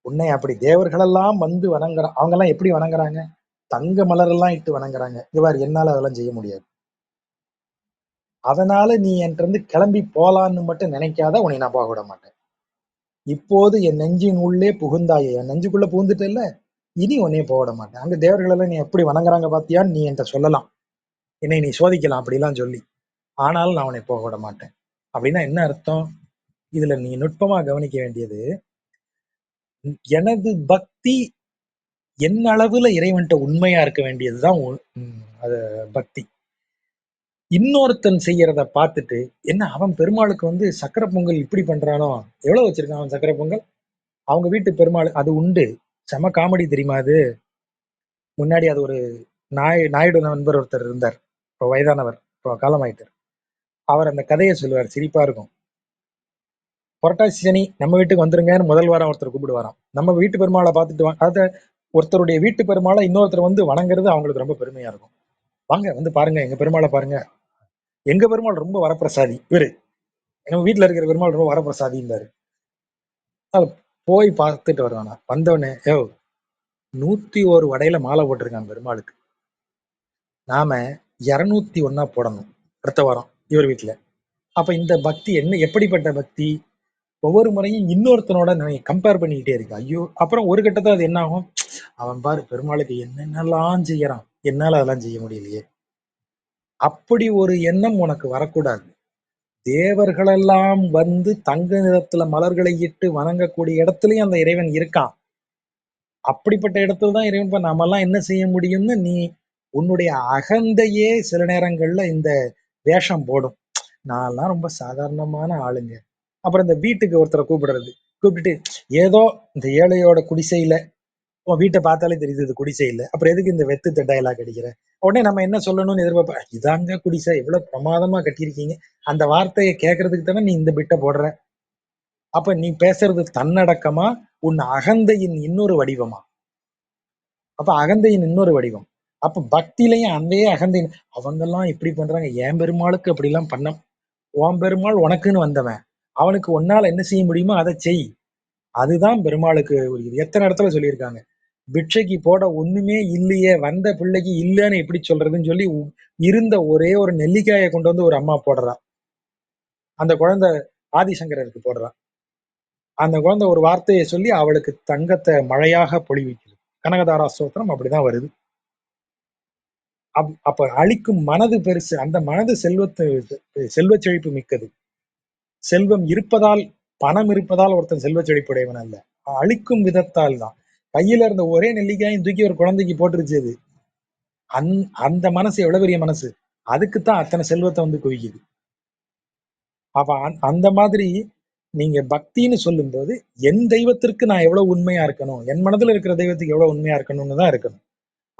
உன்னை அப்படி தேவர்களெல்லாம் வந்து வணங்குறான். அவங்க எல்லாம் எப்படி வணங்குறாங்க, தங்க மலர் எல்லாம் இட்டு வணங்குறாங்க. இவர் என்னால அதெல்லாம் செய்ய முடியாது, அதனால நீ என்கிட்ட இருந்து கிளம்பி போலான்னு மட்டும் நினைக்காத, உன்னை நான் போக விட மாட்டேன். இப்போது என் நெஞ்சின் உள்ளே புகுந்தாயே, என் நெஞ்சுக்குள்ள புகுந்துட்டல்ல, இனி உன்னைய போக விட மாட்டேன். அங்க தேவர்கள் எல்லாம் நீ எப்படி வணங்குறாங்க பாத்தியான்னு நீ என்கிட்ட சொல்லலாம், என்னை நீ சோதிக்கலாம் அப்படிலாம் சொல்லி, ஆனாலும் நான் உன்னை போக விட மாட்டேன். அப்படின்னா என்ன அர்த்தம்? இதுல நீ நுட்பமா கவனிக்க வேண்டியது, எனது பக்தி என் அளவுல இறைவன்ட்ட உண்மையா இருக்க வேண்டியதுதான் அது பக்தி. இன்னொருத்தன் செய்யறத பார்த்துட்டு, என்ன அவன் பெருமாளுக்கு வந்து சக்கரை பொங்கல் இப்படி பண்றானோ, எவ்வளவு வச்சிருக்கான் அவன் சக்கரை பொங்கல், அவங்க வீட்டு பெருமாள் அது உண்டு. செம காமெடி தெரியுமா அது? முன்னாடி அது ஒரு நாயுடு நண்பர் ஒருத்தர் இருந்தார், இப்போ வயதானவர், இப்போ காலமாயிட்டார். அவர் அந்த கதையை சொல்லுவார், சிரிப்பா இருக்கும். புரட்டாசி சனி நம்ம வீட்டுக்கு வந்துருங்கன்னு முதல் வாரம் ஒருத்தர் கூப்பிடுவாராம். நம்ம வீட்டு பெருமாளை பார்த்துட்டு அதை ஒருத்தருடைய வீட்டு பெருமாளை இன்னொருத்தர் வந்து வணங்குறது அவங்களுக்கு ரொம்ப பெருமையா இருக்கும். வாங்க வந்து பாருங்க எங்க பெருமாளை பாருங்க, எங்க பெருமாள் ரொம்ப வரப்பிரசாதி, இவரு நம்ம வீட்டுல இருக்கிற பெருமாள் ரொம்ப வரப்பிரசாதிம்பாரு. அது போய் பார்த்துட்டு வருவானா, வந்தவனே, 101 வடையில மாலை போட்டிருக்கான் பெருமாளுக்கு, நாம 201 போடணும் அடுத்த வாரம் இவர் வீட்டுல. அப்ப இந்த பக்தி என்ன, எப்படிப்பட்ட பக்தி? ஒவ்வொரு முறையும் இன்னொருத்தனோட நான் கம்பேர் பண்ணிக்கிட்டே இருக்கு. ஐயோ, அப்புறம் ஒரு கட்டத்துல அது என்ன ஆகும், அவன் பாரு பெருமாளுக்கு என்னென்னலாம் செய்யறான், என்னால அதெல்லாம் செய்ய முடியலையே. அப்படி ஒரு எண்ணம் உனக்கு வரக்கூடாது. தேவர்களெல்லாம் வந்து தங்க நிறத்துல மலர்களை இட்டு வணங்கக்கூடிய இடத்துலயும் அந்த இறைவன் இருக்கான். அப்படிப்பட்ட இடத்துல தான் இறைவன் நாம எல்லாம் என்ன செய்ய முடியும்னு நீ உன்னுடைய அகந்தையே சில நேரங்கள்ல இந்த வேஷம் போடும். நான்லாம் ரொம்ப சாதாரணமான ஆளுங்க. அப்புறம் இந்த வீட்டுக்கு ஒருத்தரை கூப்பிடுறது, கூப்பிட்டுட்டு ஏதோ இந்த ஏழையோட குடிசையில, உன் வீட்டை பார்த்தாலே தெரியுது இது குடிசை இல்லை, அப்புறம் எதுக்கு இந்த வெத்து டயலாக் அடிக்கிற? உடனே நம்ம என்ன சொல்லணும்னு எதிர்பார்ப்ப, இதாங்க குடிசை, எவ்வளவு பிரமாதமா கட்டியிருக்கீங்க, அந்த வார்த்தையை கேட்கறதுக்கு தானே நீ இந்த பிட்ட போடுற. அப்ப நீ பேசுறது தன்னடக்கமா, உன் அகந்தையின் இன்னொரு வடிவமா? அப்ப அகந்தையின் இன்னொரு வடிவம். அப்ப பக்தியிலையும் அதே அகந்தை, அவங்க எல்லாம் இப்படி பண்றாங்க, என் பெருமாளுக்கு அப்படி எல்லாம் பண்ண, உன் பெருமாள் உனக்குன்னு வந்தவன், அவனுக்கு உன்னால என்ன செய்ய முடியுமோ அதை செய். அதுதான் பெருமாளுக்கு உரியது. எத்தனை இடத்துல சொல்லியிருக்காங்க, பிட்சைக்கு போட ஒண்ணுமே இல்லையே, வந்த பிள்ளைக்கு இல்லைன்னு எப்படி சொல்றதுன்னு சொல்லி இருந்த ஒரே ஒரு நெல்லிக்காயை கொண்டு வந்து ஒரு அம்மா போடுறா, அந்த குழந்தை ஆதிசங்கரருக்கு போடுறா. அந்த குழந்தை ஒரு வார்த்தையை சொல்லி அவளுக்கு தங்கத்தை மழையாக பொழிவிக்கிறது. கனகதாரா ஸ்தோத்திரம் அப்படிதான் வருது. அப்ப அழிக்கும் மனது பெருசு, அந்த மனது செல்வ செழிப்பு மிக்கது. செல்வம் இருப்பதால், பணம் இருப்பதால் ஒருத்தன் செல்வ செழிப்புடையவன் அல்ல, அழிக்கும் விதத்தால் தான். கையில இருந்த ஒரே நெல்லிக்காயும் தூக்கி ஒரு குழந்தைக்கு போட்டுருச்சு அது. அந்த மனசு எவ்வளவு பெரிய மனசு, அதுக்குத்தான் அத்தனை செல்வத்தை வந்து குவிக்குது. அப்ப அந்த மாதிரி நீங்க பக்தின்னு சொல்லும்போது, என் தெய்வத்திற்கு நான் எவ்வளவு உண்மையா இருக்கணும், என் மனதுல இருக்கிற தெய்வத்துக்கு எவ்வளவு உண்மையா இருக்கணும்னு தான் இருக்கணும்.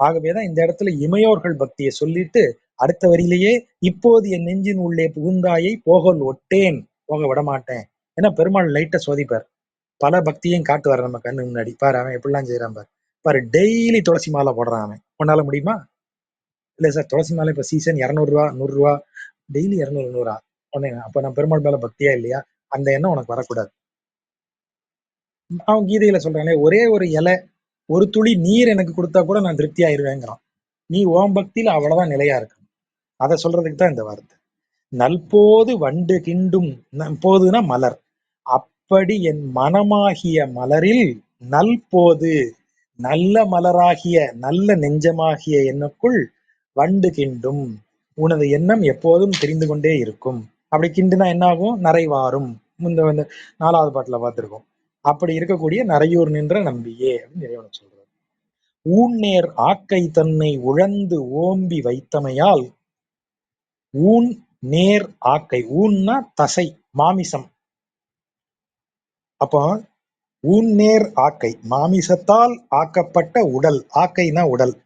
ஆகவேதான் இந்த இடத்துல இமையோர்கள் பக்தியை சொல்லிட்டு அடுத்த வரியிலேயே, இப்போது என் நெஞ்சின் உள்ளே புகுந்தாயை போகல் ஒட்டேன், போக விட மாட்டேன். ஏன்னா பெருமாள் லைட்டா சோதிப்பார், பல பக்தியையும் காட்டுவார் நம்ம கண்ணு முன்னாடி. பாரு அவன் எப்படிலாம் செய்யறான் பாரு, பாரு டெய்லி துளசி மாலை போடுறான் அவன், உன்னால முடியுமா? இல்ல சார், துளசி மாலை இப்ப சீசன் 200 ரூபா 100 ரூபா, டெய்லி 200 100 உடனே அப்ப நான் பெருமாள் மேல பக்தியா இல்லையா? அந்த எண்ணம் உனக்கு வரக்கூடாது. அவன் கீதையில சொல்றானே, ஒரே ஒரு இலை, ஒரு துளி நீர் எனக்கு கொடுத்தா கூட நான் திருப்தி ஆயிருவேங்கிறான். நீ ஓம் பக்தியில அவ்வளவுதான் நிலையா இருக்கணும். அதை சொல்றதுக்கு தான் இந்த வார்த்தை. நல்போது வண்டு கிண்டும், போதுனா மலர், அப்படி என் மனமாகிய மலரில் நல்போது, நல்ல மலராகிய நல்ல நெஞ்சமாகிய என்னுக்குள் வண்டு கிண்டும், உனது எண்ணம் எப்போதும் தெரிந்து கொண்டே இருக்கும். அப்படி கிண்டுனா என்ன ஆகும், நரைவாரும். இந்த வந்து 4வது பாட்டுல பார்த்திருக்கோம். அப்படி இருக்கக்கூடிய நரையூர் நின்ற நம்பியே அப்படின்னு இறைவனை சொல்றாரு. ஊன்னேர் ஆக்கை தன்னை உழந்து ஓம்பி வைத்தமையால், ஊன் நேர் ஆக்கை, ஊன்னா தசை, மாமிசம். அப்போ ஊன்னேர் ஆக்கை, மாமிசத்தால் ஆக்கப்பட்ட உடல், ஆக்கைனா உடல்.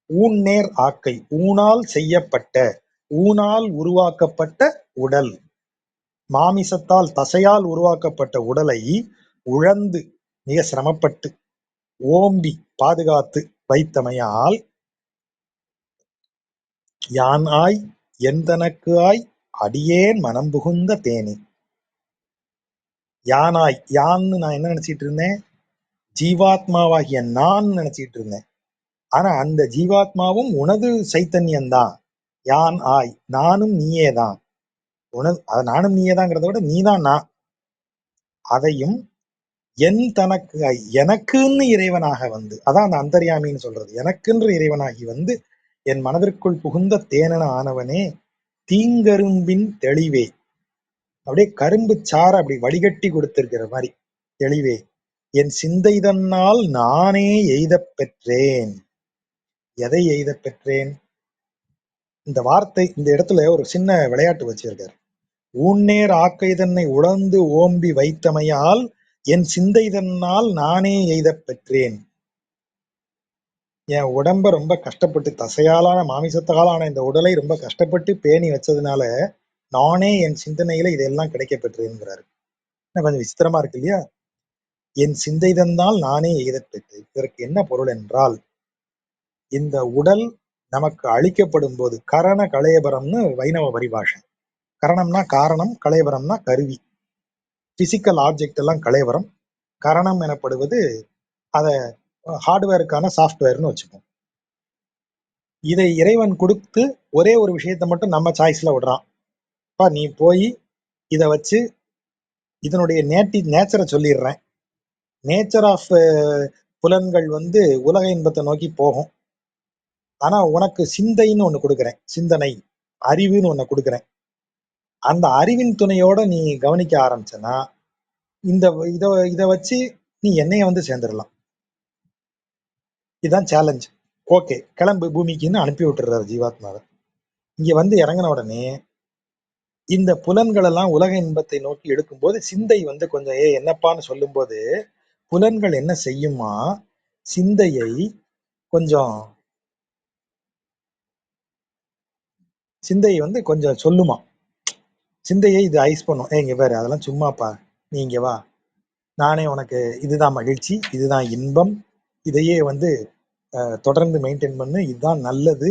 ஊன்னேர் ஆக்கை, ஊனால் செய்யப்பட்ட, ஊனால் உருவாக்கப்பட்ட உடல், மாமிசத்தால் தசையால் உருவாக்கப்பட்ட உடலை உழந்து, மிக சிரமப்பட்டு, ஓம்பி பாதுகாத்து வைத்தமையால், யான் ஆய் எந்தனக்கு ஆய் அடியேன் மனம் புகுந்த தேனி. யானாய், யான்னு நான் என்ன நினைச்சிட்டு இருந்தேன், ஜீவாத்மாவாகிய நான் நினைச்சிட்டு இருந்தேன். ஆனா அந்த ஜீவாத்மாவும் உனது சைத்தன்யம்தான். யான் ஆய், நானும் நீயே தான். உனது நானும் நீயே தாங்கிறத விட நீதான் நான். அதையும் எனக்குன்னு இறைவனாக வந்து, அதான் அந்த அந்தர்யாமின்னு சொல்றது, எனக்கென்று இறைவனாகி வந்து என் மனதிற்குள் புகுந்த தேனென ஆனவனே, தீங்கரும்பின் தெளிவே, அப்படியே கரும்பு சாற அப்படி வடிகட்டி கொடுத்திருக்கிற மாதிரி தெளிவே, என் சிந்தை தன்னால் நானே எய்தப் பெற்றேன். எதை எய்தப் பெற்றேன்? இந்த வார்த்தை இந்த இடத்துல ஒரு சின்ன விளையாட்டு வச்சிருக்காரு. ஊன்னேர் ஆக்கை தன்னை உழந்து ஓம்பி வைத்தமையால் என் சிந்தை தன்னால் நானே எய்தப் பெற்றேன். என் உடம்ப ரொம்ப கஷ்டப்பட்டு தசையாலான மாமிசத்தாலான இந்த உடலை ரொம்ப கஷ்டப்பட்டு பேணி வச்சதுனால நானே என் சிந்தனையில இதெல்லாம் கிடைக்க பெற்றேங்கிறாரு. கொஞ்சம் விசித்திரமா இருக்கு இல்லையா? என் சிந்தை தந்தால் நானே எய்தப் பெற்றேன். இதற்கு என்ன பொருள் என்றால், இந்த உடல் நமக்கு அளிக்கப்படும் போது கரண கலேபரம்னு வைணவ பரிபாஷை. கரணம்னா காரணம், கலேபரம்னா கருவி. பிசிக்கல் ஆப்ஜெக்ட் எல்லாம் கலேவரம். கரணம் எனப்படுவது அத ஹார்ட்வேருக்கான சாஃப்ட்வேர்னு வச்சுப்போம். இதை இறைவன் கொடுத்து ஒரே ஒரு விஷயத்தை மட்டும் நம்ம சாய்ஸ்ல விடுறான். நீ போய் இதை வச்சு இதனுடைய நேச்சரை சொல்லிடுறேன். நேச்சர் ஆஃப் புலன்கள் வந்து உலக இன்பத்தை நோக்கி போகும். ஆனா உனக்கு சிந்தைன்னு ஒண்ணு கொடுக்குறேன், சிந்தனை அறிவுன்னு ஒண்ணு கொடுக்குறேன். அந்த அறிவின் துணையோட நீ கவனிக்க ஆரம்பிச்சனா இந்த இத இத வச்சு நீ என்னைய வந்து சேர்ந்துடலாம். இதுதான் சேலஞ்ச். ஓகே கிளம்பு பூமிக்குன்னு அனுப்பி விட்டுறாரு ஜீவாத்மாவை. இங்க வந்து இறங்கின உடனே இந்த புலன்கள் எல்லாம் உலக இன்பத்தை நோக்கி எடுக்கும்போது சிந்தை வந்து கொஞ்சம் என்னப்பான்னு சொல்லும்போது புலன்கள் என்ன செய்யுமா, சிந்தையை கொஞ்சம் சிந்தையை வந்து கொஞ்சம் சொல்லுமா, சிந்தையை இது ஐஸ் பண்ணும். இங்க பாரு அதெல்லாம் சும்மாப்பா, நீ இங்க வா, நானே உனக்கு இதுதான் மகிழ்ச்சி, இதுதான் இன்பம், இதையே வந்து தொடர்ந்து மெயின்டைன் பண்ணு, இதுதான் நல்லது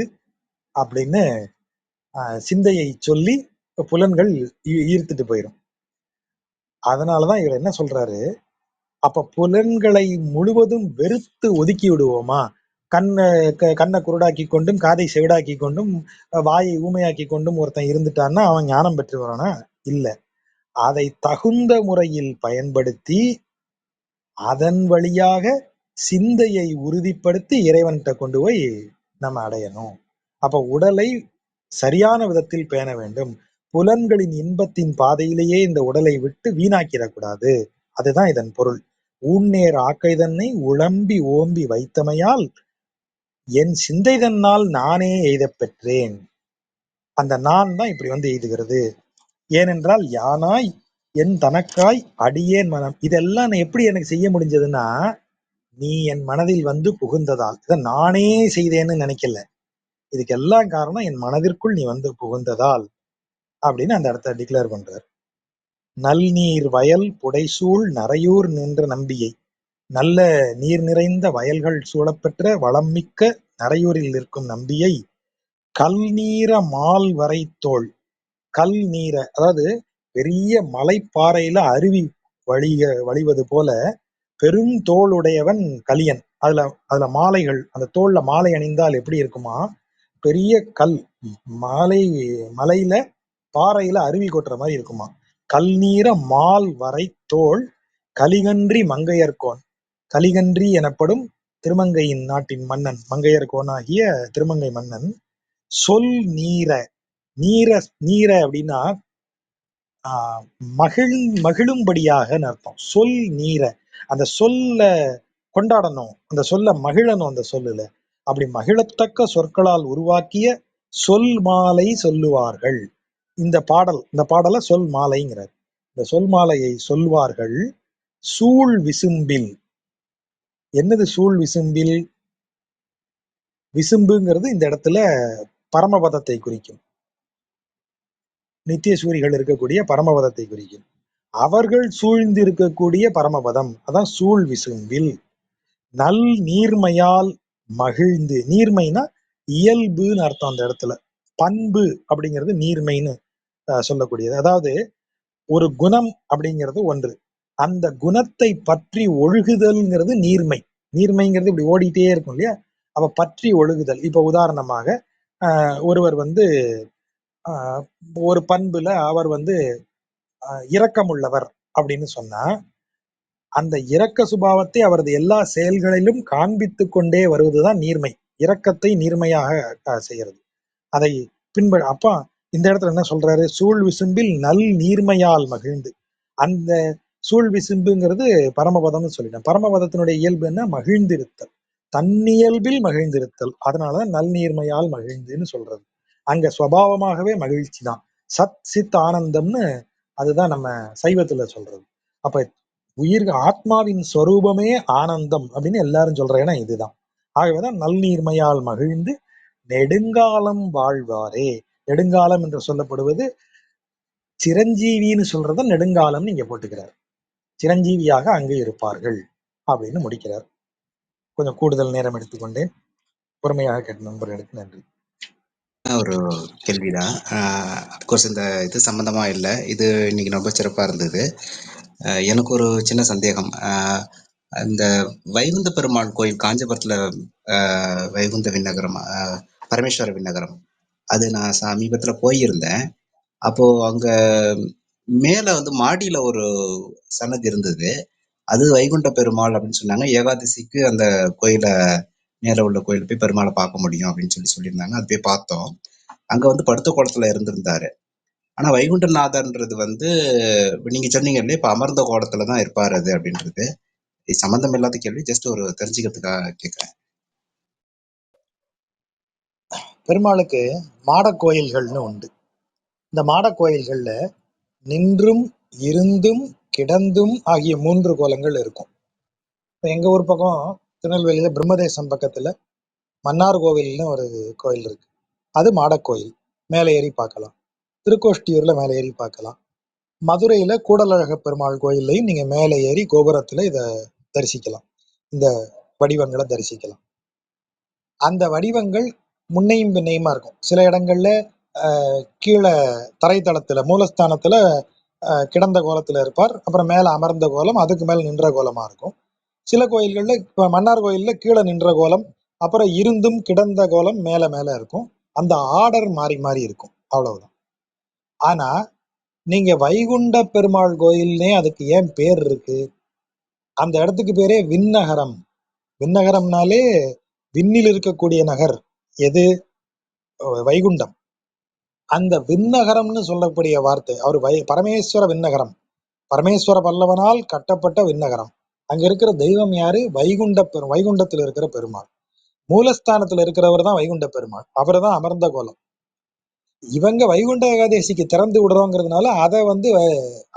அப்படின்னு சிந்தையை சொல்லி புலன்கள் ஈர்த்துட்டு போயிடும். அதனாலதான் இவர் என்ன சொல்றாரு, அப்ப புலன்களை முழுவதும் வெறுத்து ஒதுக்கி விடுவோமா? கண்ணை குருடாக்கி கொண்டும் காதை செவிடாக்கி கொண்டும் வாயை ஊமையாக்கி கொண்டும் ஒருத்தன் இருந்துட்டான்னா அவன் ஞானம் பெற்று வரானா? இல்ல. அதை தகுந்த முறையில் பயன்படுத்தி அதன் வழியாக சிந்தையை உறுதிப்படுத்தி இறைவன்கிட்ட கொண்டு போய் நம்ம அடையணும். அப்ப உடலை சரியான விதத்தில் பேண வேண்டும். புலன்களின் இன்பத்தின் பாதையிலேயே இந்த உடலை விட்டு வீணாக்கிடக்கூடாது. அதுதான் இதன் பொருள். ஊன்னேர் ஆக்கை தன்னை உழம்பி ஓம்பி வைத்தமையால் என் சிந்தை தன்னால் நானே எய்தப் பெற்றேன். அந்த நான் தான் இப்படி வந்து எய்துகிறது. ஏனென்றால் யானாய் என் தனக்காய் அடியேன் மனம். இதெல்லாம் எப்படி எனக்கு செய்ய முடிஞ்சதுன்னா நீ என் மனதில் வந்து புகுந்ததால். இதை நானே செய்தேன்னு நினைக்கல, இதுக்கு எல்லாம் காரணம் என் மனதிற்குள் நீ வந்து புகுந்ததால் அப்படின்னு அந்த இடத்த டிக்ளேர் பண்றார். நல்நீர் வயல் புடைசூழ் நரையூர் நின்ற நம்பியை. நல்ல நீர் நிறைந்த வயல்கள் சூழப்பெற்ற வளம் மிக்க நரையூரில் இருக்கும் நம்பியை கல் நீர மால் வரை தோள். கல் நீர அதாவது பெரிய மலைப்பாறையில அருவி வழிவது போல பெரும் தோளுடையவன் கலியன். அதுல அதுல மாலைகள், அந்த தோல்ல மாலை அணிந்தால் எப்படி இருக்குமா, பெரிய கல் மலையில பாறையில அருவி கொட்டுற மாதிரி இருக்குமா. கல் நீர மால் வரை தோள் கலிகன்றி மங்கையர்கோன். கலிகன்றி எனப்படும் திருமங்கையின் நாட்டின் மன்னன், மங்கையர்கோனாகிய திருமங்கை மன்னன். சொல் நீர, நீர நீர அப்படின்னா மகிழும்படியாக அர்த்தம். சொல் நீர, அந்த சொல்ல கொண்டாடணும், அந்த சொல்ல மகிழணும். அந்த சொல்லுல அப்படி மகிழத்தக்க சொற்களால் உருவாக்கிய சொல் மாலை சொல்லுவார்கள். இந்த பாடலை சொல் மாலைங்கிறார். இந்த சொல் மாலையை சொல்வார்கள். சூழ் விசும்பில். என்னது சூழ் விசும்பில்? விசும்புங்கிறது இந்த இடத்துல பரமபதத்தை குறிக்கும். நித்திய சூரிகள் இருக்கக்கூடிய பரமபதத்தை குறிக்கும். அவர்கள் சூழ்ந்து இருக்கக்கூடிய பரமபதம், அதான் சூழ் விசும்பில். நல் நீர்மையால் மகிழ்ந்து. நீர்மைனா இயல்புன்னு அர்த்தம். அந்த இடத்துல பண்பு அப்படிங்கிறது நீர்மைன்னு சொல்லக்கூடியது. அதாவது ஒரு குணம் அப்படிங்கிறது ஒன்று, அந்த குணத்தை பற்றி ஒழுகுதல்ங்கிறது நீர்மை. நீர்மைங்கிறது இப்படி ஓடிட்டே இருக்கும் இல்லையா, அப்ப பற்றி ஒழுகுதல். இப்ப உதாரணமாக ஒருவர் வந்து ஒரு பண்புல அவர் வந்து இரக்கமுள்ளவர் அப்படின்னு சொன்னா அந்த இரக்க சுபாவத்தை அவரது எல்லா செயல்களிலும் காண்பித்து கொண்டே வருவதுதான் நீர்மை. இரக்கத்தை நீர்மையாக செய்யறது. அதை அப்பா இந்த இடத்துல என்ன சொல்றாரு? சூழ் விசும்பில் நல் நீர்மையால் மகிழ்ந்து. அந்த சூழ் விசும்புங்கிறது பரமபதம்னு சொல்லிட்டேன். பரமபதத்தினுடைய இயல்பு என்ன? மகிழ்ந்திருத்தல். தன்னியல்பில் மகிழ்ந்திருத்தல். அதனாலதான் நல் நீர்மையால் மகிழ்ந்துன்னு சொல்றது. அங்க சுவாவமாகவே மகிழ்ச்சி தான். சத் சித் ஆனந்தம்னு அதுதான் நம்ம சைவத்துல சொல்றது. அப்ப உயிர் ஆத்மாவின் ஸ்வரூபமே ஆனந்தம் அப்படின்னு எல்லாரும் சொல்ற இடம் இதுதான். ஆகவேதான் நல்நீர்மையால் மகிழ்ந்து நெடுங்காலம் வாழ்வாரே. நெடுங்காலம் என்று சொல்லப்படுவது சிரஞ்சீவின்னு சொல்றத நெடுங்காலம் இங்க போட்டுக்கிறார். சிரஞ்சீவியாக அங்கு இருப்பார்கள் அப்படின்னு முடிக்கிறார். கொஞ்சம் கூடுதல் நேரம் எடுத்துக்கொண்டேன். பொறுமையாக கேட்ட நண்பர்களுக்கு நன்றி. ஒரு கேள்விதான். அப்கோர்ஸ் இந்த இது சம்மந்தமா இல்லை. இது இன்னைக்கு ரொம்ப சிறப்பாக இருந்தது. எனக்கு ஒரு சின்ன சந்தேகம். இந்த வைகுந்த பெருமாள் கோயில் காஞ்சிபுரத்தில் வைகுந்த விண்ணகரம், பரமேஸ்வர விண்ணகரம், அது நான் சமீபத்தில் போயிருந்தேன். அப்போ அங்க மேல வந்து மாடியில ஒரு சன்னதி இருந்தது. அது வைகுண்ட பெருமாள் அப்படின்னு சொன்னாங்க. ஏகாதசிக்கு அந்த கோயில மேல உள்ள கோயில் போய் பெருமாளை பார்க்க முடியும் அப்படின்னு சொல்லியிருந்தாங்க. அது போய் பார்த்தோம். அங்க வந்து படுத்த கோலத்துல இருந்திருந்தாரு. ஆனா வைகுண்டநாதர்ன்றது வந்து நீங்க சொன்னீங்க இல்லையா, இப்ப அமர்ந்த கோலத்துலதான் இருப்பாரு அது அப்படின்றது. இது சம்பந்தம் இல்லாத கேள்வி, ஜஸ்ட் ஒரு தெரிஞ்சுக்கிறதுக்காக கேட்கிறேன். பெருமாளுக்கு மாட கோயில்கள்னு உண்டு. இந்த மாட கோயில்கள்ல நின்றும் இருந்தும் கிடந்தும் ஆகிய 3 கோலங்கள் இருக்கும். இப்போ எங்க ஊர் பக்கம் திருநெல்வேலியில பிரம்மதேசம் பக்கத்துல மன்னார் கோவில்னு ஒரு கோயில் இருக்கு. அது மாடக்கோயில், மேலே ஏறி பார்க்கலாம். திருக்கோஷ்டியூர்ல மேலே ஏறி பார்க்கலாம். மதுரையில கூடலழக பெருமாள் கோயில்லையும் நீங்க மேலே ஏறி கோபுரத்துல இத தரிசிக்கலாம். இந்த வடிவங்களை தரிசிக்கலாம். அந்த வடிவங்கள் முன்னையும் பின்னையுமா இருக்கும். சில இடங்கள்ல கீழே தரைத்தளத்துல மூலஸ்தானத்துல கிடந்த கோலத்துல இருப்பார். அப்புறம் மேல அமர்ந்த கோலம், அதுக்கு மேல நின்ற கோலமா இருக்கும். சில கோயில்கள்ல இப்ப மன்னார் கோயில்ல கீழே நின்ற கோலம், அப்புறம் இருந்தும் கிடந்த கோலம் மேல மேல இருக்கும். அந்த ஆர்டர் மாறி மாறி இருக்கும். அவ்வளவுதான். ஆனா நீங்க வைகுண்ட பெருமாள் கோயில்னே அதுக்கு ஏன் பேர் இருக்கு? அந்த இடத்துக்கு பேரே விண்ணகரம். விண்ணகரம்னாலே விண்ணில் இருக்கக்கூடிய நகர் எது? வைகுண்டம். அந்த விண்ணகரம்னு சொல்லக்கூடிய வார்த்தை அவர் பரமேஸ்வர விண்ணகரம், பரமேஸ்வர பல்லவனால் கட்டப்பட்ட விண்ணகரம். அங்க இருக்கிற தெய்வம் யாரு? வைகுண்டத்தில் இருக்கிற பெருமாள். மூலஸ்தானத்துல இருக்கிறவர் தான் வைகுண்ட பெருமாள். அவர் தான் அமர்ந்த கோலம். இவங்க வைகுண்ட ஏகாதசிக்கு திறந்து விடுறோங்கிறதுனால அதை வந்து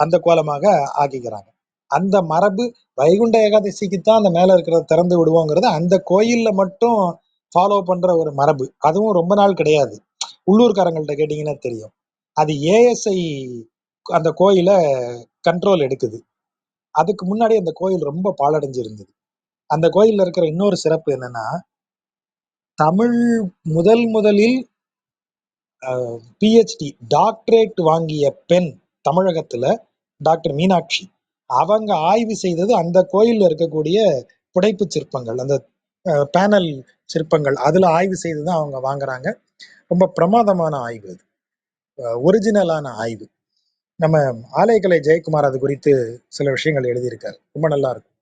அந்த கோலமாக ஆக்கிக்கிறாங்க. அந்த மரபு வைகுண்ட ஏகாதசிக்கு தான் அந்த மேல இருக்கிறத திறந்து விடுவோங்கிறது அந்த கோயில்ல மட்டும் ஃபாலோ பண்ற ஒரு மரபு. அதுவும் ரொம்ப நாள் கிடையாது. உள்ளூர்காரங்கள்ட்ட கேட்டீங்கன்னா தெரியும். அது ஏஎஸ்ஐ அந்த கோயில கண்ட்ரோல் எடுக்குது. அதுக்கு முன்னாடி அந்த கோயில் ரொம்ப பாழடைஞ்சு இருந்தது. அந்த கோயில்ல இருக்கிற இன்னொரு சிறப்பு என்னன்னா, தமிழ் முதலில் பிஹெச்டி டாக்டரேட் வாங்கிய பெண் தமிழகத்துல டாக்டர் மீனாட்சி. அவங்க ஆய்வு செய்தது அந்த கோயில்ல இருக்கக்கூடிய புடைப்பு சிற்பங்கள், அந்த பேனல் சிற்பங்கள். அதுல ஆய்வு செய்துதான் அவங்க வாங்குறாங்க. ரொம்ப பிரமாதமான ஆய்வு அது, ஒரிஜினலான ஆய்வு. நம்ம ஆலயக்கலை ஜெயக்குமார் அது குறித்து சில விஷயங்கள் எழுதியிருக்காரு. ரொம்ப நல்லா இருக்கும்.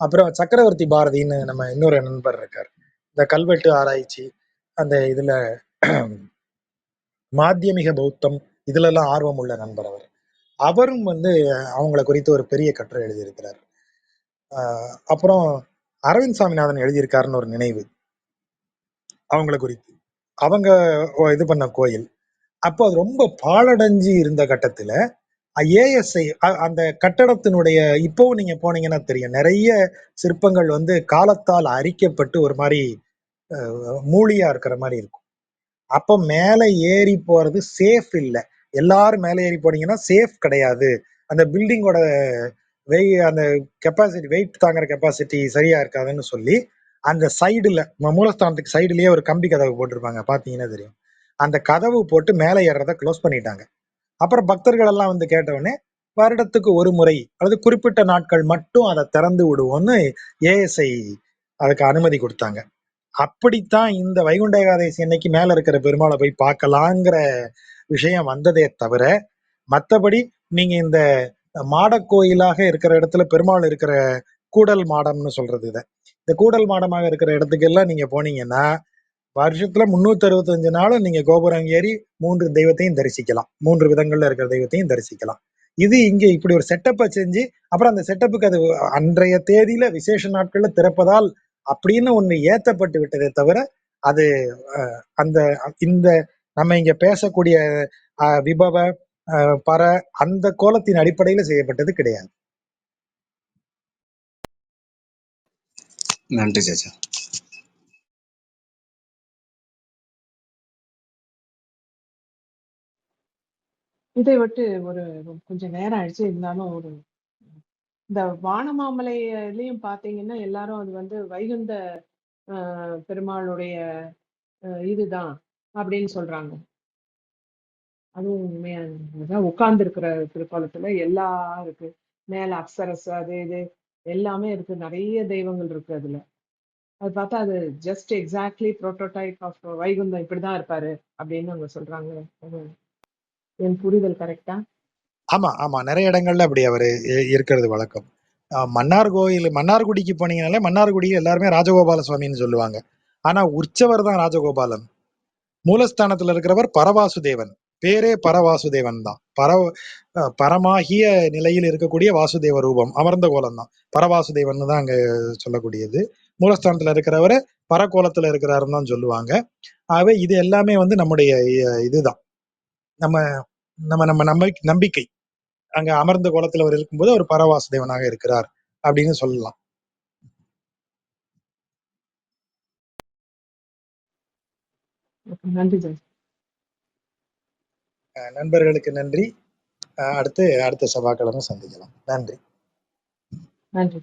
அப்புறம் சக்கரவர்த்தி பாரதின்னு நம்ம இன்னொரு நண்பர் இருக்கார். இந்த கல்வெட்டு ஆராய்ச்சி அந்த இதுல மாத்தியமிக பௌத்தம் இதுல எல்லாம் ஆர்வம் உள்ள நண்பர் அவர். அவரும் வந்து அவங்களை குறித்து ஒரு பெரிய கட்டுரை எழுதியிருக்கிறார். அப்புறம் அரவிந்த் சாமிநாதன் எழுதியிருக்காருன்னு ஒரு நினைவு அவங்கள குறித்து. அவங்க இது பண்ண கோயில் அப்போ அது ரொம்ப பாழடைஞ்சு இருந்த கட்டத்துல ஏஎஸ்ஐ அந்த கட்டடத்தினுடைய இப்பவும் நீங்க போனீங்கன்னா தெரியும், நிறைய சிற்பங்கள் வந்து காலத்தால் அரிக்கப்பட்டு ஒரு மாதிரி மூலியா இருக்கிற மாதிரி இருக்கும். அப்போ மேலே ஏறி போறது சேஃப் இல்லை. எல்லாரும் மேலே ஏறி போனீங்கன்னா சேஃப் கிடையாது. அந்த பில்டிங்கோட அந்த கெப்பாசிட்டி, வெயிட் தாங்குற கெப்பாசிட்டி சரியா இருக்காதுன்னு சொல்லி அந்த சைடுல மூலஸ்தானத்துக்கு சைடுலயே ஒரு கம்பி கதவு போட்டிருப்பாங்க, பாத்தீங்கன்னா தெரியும். அந்த கதவு போட்டு மேலே ஏறத க்ளோஸ் பண்ணிட்டாங்க. அப்புறம் பக்தர்கள் எல்லாம் வந்து கேட்டவுடனே வருடத்துக்கு ஒரு முறை அல்லது குறிப்பிட்ட நாட்கள் மட்டும் அதை திறந்து விடுவோம்னு ஏஎஸ்ஐ அதுக்கு அனுமதி கொடுத்தாங்க. அப்படித்தான் இந்த வைகுண்ட ஏகாதசி அன்னைக்கு மேல இருக்கிற பெருமாளை போய் பார்க்கலாங்கிற விஷயம் வந்ததே தவிர, மற்றபடி நீங்க இந்த மாடக் கோயிலாக இருக்கிற இடத்துல பெருமாள் இருக்கிற கூடல் மாடம்னு சொல்றது இதை. இந்த கூடல் மாடமாக இருக்கிற இடத்துக்கெல்லாம் நீங்க போனீங்கன்னா வருஷத்துல 365 நாளும் நீங்க கோபுரம் ஏறி 3 தெய்வத்தையும் தரிசிக்கலாம். 3 விதங்கள்ல இருக்கிற தெய்வத்தையும் தரிசிக்கலாம். இது இங்க இப்படி ஒரு செட்டப்பை செஞ்சு அப்புறம் அந்த செட்டப்புக்கு அது அன்றைய தேதியில விசேஷ நாட்கள்ல திறப்பதால் அப்படின்னு ஒண்ணு ஏத்தப்பட்டு விட்டதே தவிர அது அந்த இந்த நம்ம இங்க பேசக்கூடிய விபவ பர அந்த கோலத்தின் அடிப்படையில செய்யப்பட்டது கிடையாது. நன்றி சாச்சா. இதை விட்டு ஒரு கொஞ்சம் நேரம் ஆயிடுச்சு. இருந்தாலும் ஒரு இந்த வானமாமலையிலயும் பாத்தீங்கன்னா எல்லாரும் அது வந்து வைகுந்த பெருமாளுடைய இதுதான் அப்படின்னு சொல்றாங்க. அதுவும் உண்மையா உட்கார்ந்து இருக்கிற திருக்கோலத்துல எல்லாம் இருக்கு. மேல அப்சரஸ் அது இது எல்லாமே இருக்கு. நிறைய தெய்வங்கள் இருக்கு அதுல. அது பார்த்தா அது just exactly prototype of Vaikuntham இப்படிதான் இருப்பாரு அப்படின்னு அவங்க சொல்றாங்க. என் புரிதல் கரெக்டா? ஆமா ஆமா, நிறைய இடங்கள்ல அப்படி அவரு இருக்கிறது வழக்கம். மன்னார் கோயில் மன்னார்குடிக்கு போனீங்கனாலே மன்னார்குடியில் எல்லாருமே ராஜகோபால சுவாமின்னு சொல்லுவாங்க. ஆனா உற்சவர் தான் ராஜகோபாலன். மூலஸ்தானத்துல இருக்கிறவர் பரவாசுதேவன். பேரே பரவாசுதேவன் தான். பரமாகிய நிலையில் இருக்கக்கூடிய வாசுதேவ ரூபம் அமர்ந்த கோலம் தான் பரவாசுதேவன் தான் அங்க சொல்லக்கூடியது. மூலஸ்தானத்துல இருக்கிறவரை பரகோலத்துல இருக்கிறாருன்னு தான் சொல்லுவாங்க. ஆகவே இது எல்லாமே வந்து நம்முடைய இதுதான் நம்ம நம்ம நம்ம நம்பிக்கை. அங்க அமர்ந்த கோலத்துல அவர் இருக்கும்போது அவர் பரவாசுதேவனாக இருக்கிறார் அப்படின்னு சொல்லலாம். நன்றி ஜெய். நண்பர்களுக்கு நன்றி. அடுத்த செவ்வாய்க்கிழமை சந்திக்கலாம். நன்றி. நன்றி.